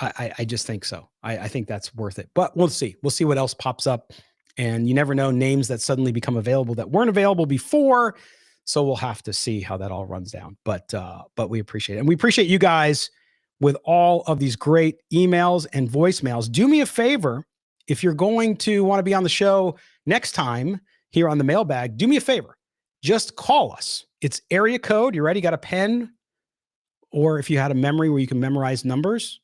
I just think so. I think that's worth it. But we'll see. We'll see what else pops up. And you never know, names that suddenly become available that weren't available before. So we'll have to see how that all runs down. But we appreciate it. And we appreciate you guys with all of these great emails and voicemails. Do me a favor. If you're going to want to be on the show next time here on the mailbag, do me a favor. Just call us. It's area code. You ready? Got a pen? Or if you had a memory where you can memorize numbers,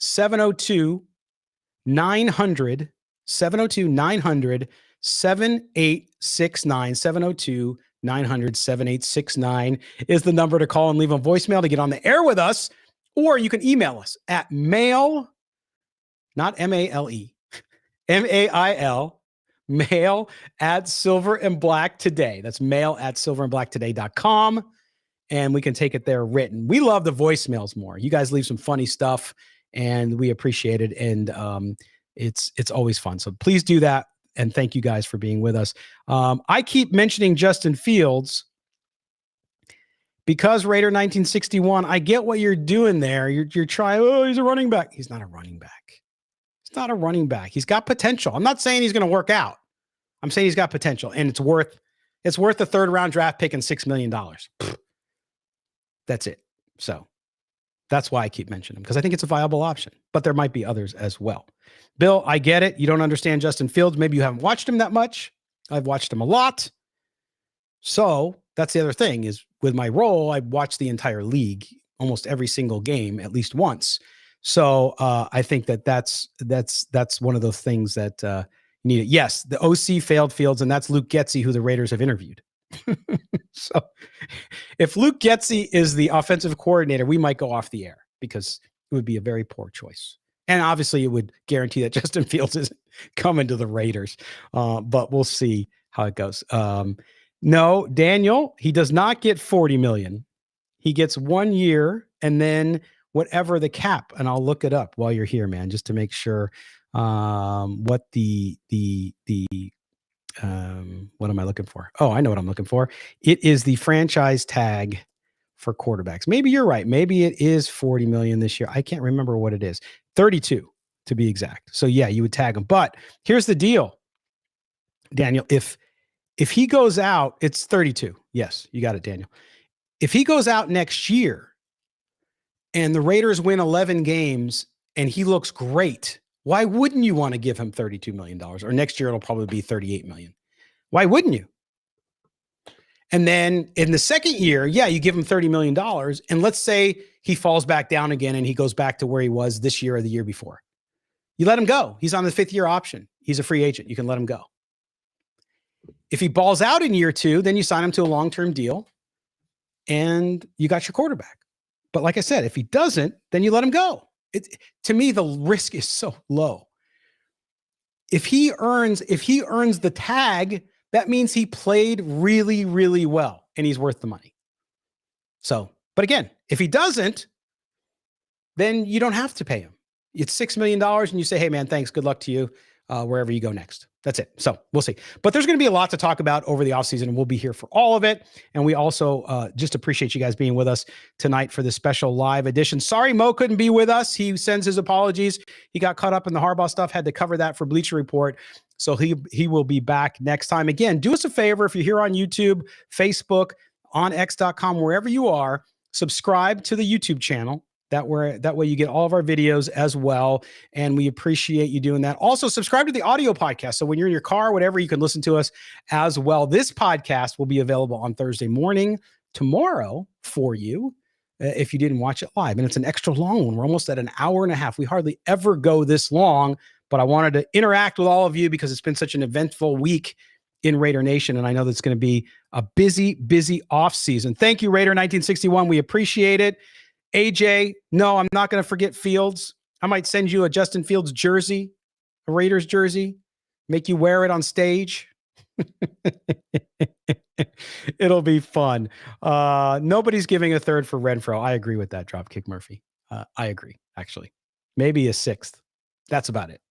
702-900, 702-900, 7869, 702-900-7869 is the number to call and leave a voicemail to get on the air with us. Or you can email us at mail, not M-A-L-E, M-A-I-L, mail at Silver and Black Today. That's mail at silverandblacktoday.com. And we can take it there written. We love the voicemails more. You guys leave some funny stuff and we appreciate it. And it's always fun. So please do that. And thank you guys for being with us. I keep mentioning Justin Fields because Raider 1961, I get what you're doing there. You're trying, oh, he's a running back. He's not a running back. He's not a running back. He's got potential. I'm not saying he's going to work out. I'm saying he's got potential, and it's worth a third round draft pick and $6 million. That's it. So that's why I keep mentioning him, because I think it's a viable option, but there might be others as well. Bill, I get it. You don't understand Justin Fields. Maybe you haven't watched him that much. I've watched him a lot. So that's the other thing is with my role, I watch the entire league, almost every single game, at least once. So I think that's one of those things that you need. Yes, the OC failed Fields, and that's Luke Getsy, who the Raiders have interviewed. So if Luke Getsy is the offensive coordinator, we might go off the air because it would be a very poor choice. And obviously it would guarantee that Justin Fields isn't coming to the Raiders. But we'll see how it goes. No, Daniel, he does not get $40 million. He gets 1 year and then whatever the cap, and I'll look it up while you're here, man, just to make sure what what am I looking for? Oh, I know what I'm looking for. It is the franchise tag for quarterbacks. Maybe you're right. Maybe it is 40 million this year. I can't remember what it is. 32 to be exact. So yeah, you would tag him. But here's the deal, Daniel. If he goes out, it's 32. Yes, you got it, Daniel. If he goes out next year and the Raiders win 11 games and he looks great, why wouldn't you want to give him $32 million? Or next year, it'll probably be $38 million. Why wouldn't you? And then in the second year, yeah, you give him $30 million. And let's say he falls back down again and he goes back to where he was this year or the year before. You let him go. He's on the 5th-year option. He's a free agent. You can let him go. If he balls out in year 2, then you sign him to a long-term deal and you got your quarterback. But like I said, if he doesn't, then you let him go. To me, the risk is so low. If he earns the tag, that means he played really, really well and he's worth the money. So, but again, if he doesn't, then you don't have to pay him. It's $6 million and you say, hey man, thanks. Good luck to you wherever you go next. That's it. So we'll see. But there's going to be a lot to talk about over the offseason, and we'll be here for all of it. And we also just appreciate you guys being with us tonight for this special live edition. Sorry, Mo couldn't be with us. He sends his apologies. He got caught up in the Harbaugh stuff, had to cover that for Bleacher Report. So he will be back next time. Again, do us a favor. If you're here on YouTube, Facebook, on x.com, wherever you are, subscribe to the YouTube channel. That way you get all of our videos as well. And we appreciate you doing that. Also, subscribe to the audio podcast. So when you're in your car, whatever, you can listen to us as well. This podcast will be available on Thursday morning tomorrow for you if you didn't watch it live. And it's an extra long one. We're almost at an hour and a half. We hardly ever go this long, but I wanted to interact with all of you because it's been such an eventful week in Raider Nation. And I know that's going to be a busy, busy off season. Thank you, Raider 1961. We appreciate it. AJ, no, I'm not going to forget Fields. I might send you a Justin Fields jersey, a Raiders jersey, make you wear it on stage. It'll be fun. Nobody's giving a third for Renfro. I agree with that, Dropkick Murphy. I agree, actually. Maybe a 6th. That's about it.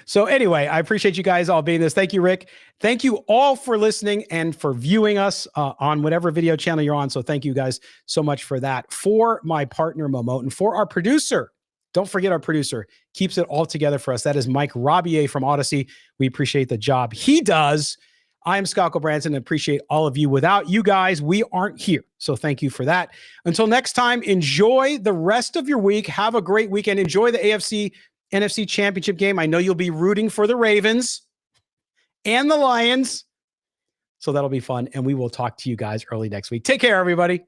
So anyway, I appreciate you guys all being this. Thank you, Rick. Thank you all for listening and for viewing us on whatever video channel you're on. So thank you guys so much for that. For my partner, Momote, and for our producer, don't forget our producer, keeps it all together for us. That is Mike Robier from Odyssey. We appreciate the job he does. I am Scott Branson and appreciate all of you. Without you guys, we aren't here. So thank you for that. Until next time, enjoy the rest of your week. Have a great weekend. Enjoy the NFC Championship game. I know you'll be rooting for the Ravens and the Lions. So that'll be fun. And we will talk to you guys early next week. Take care, everybody.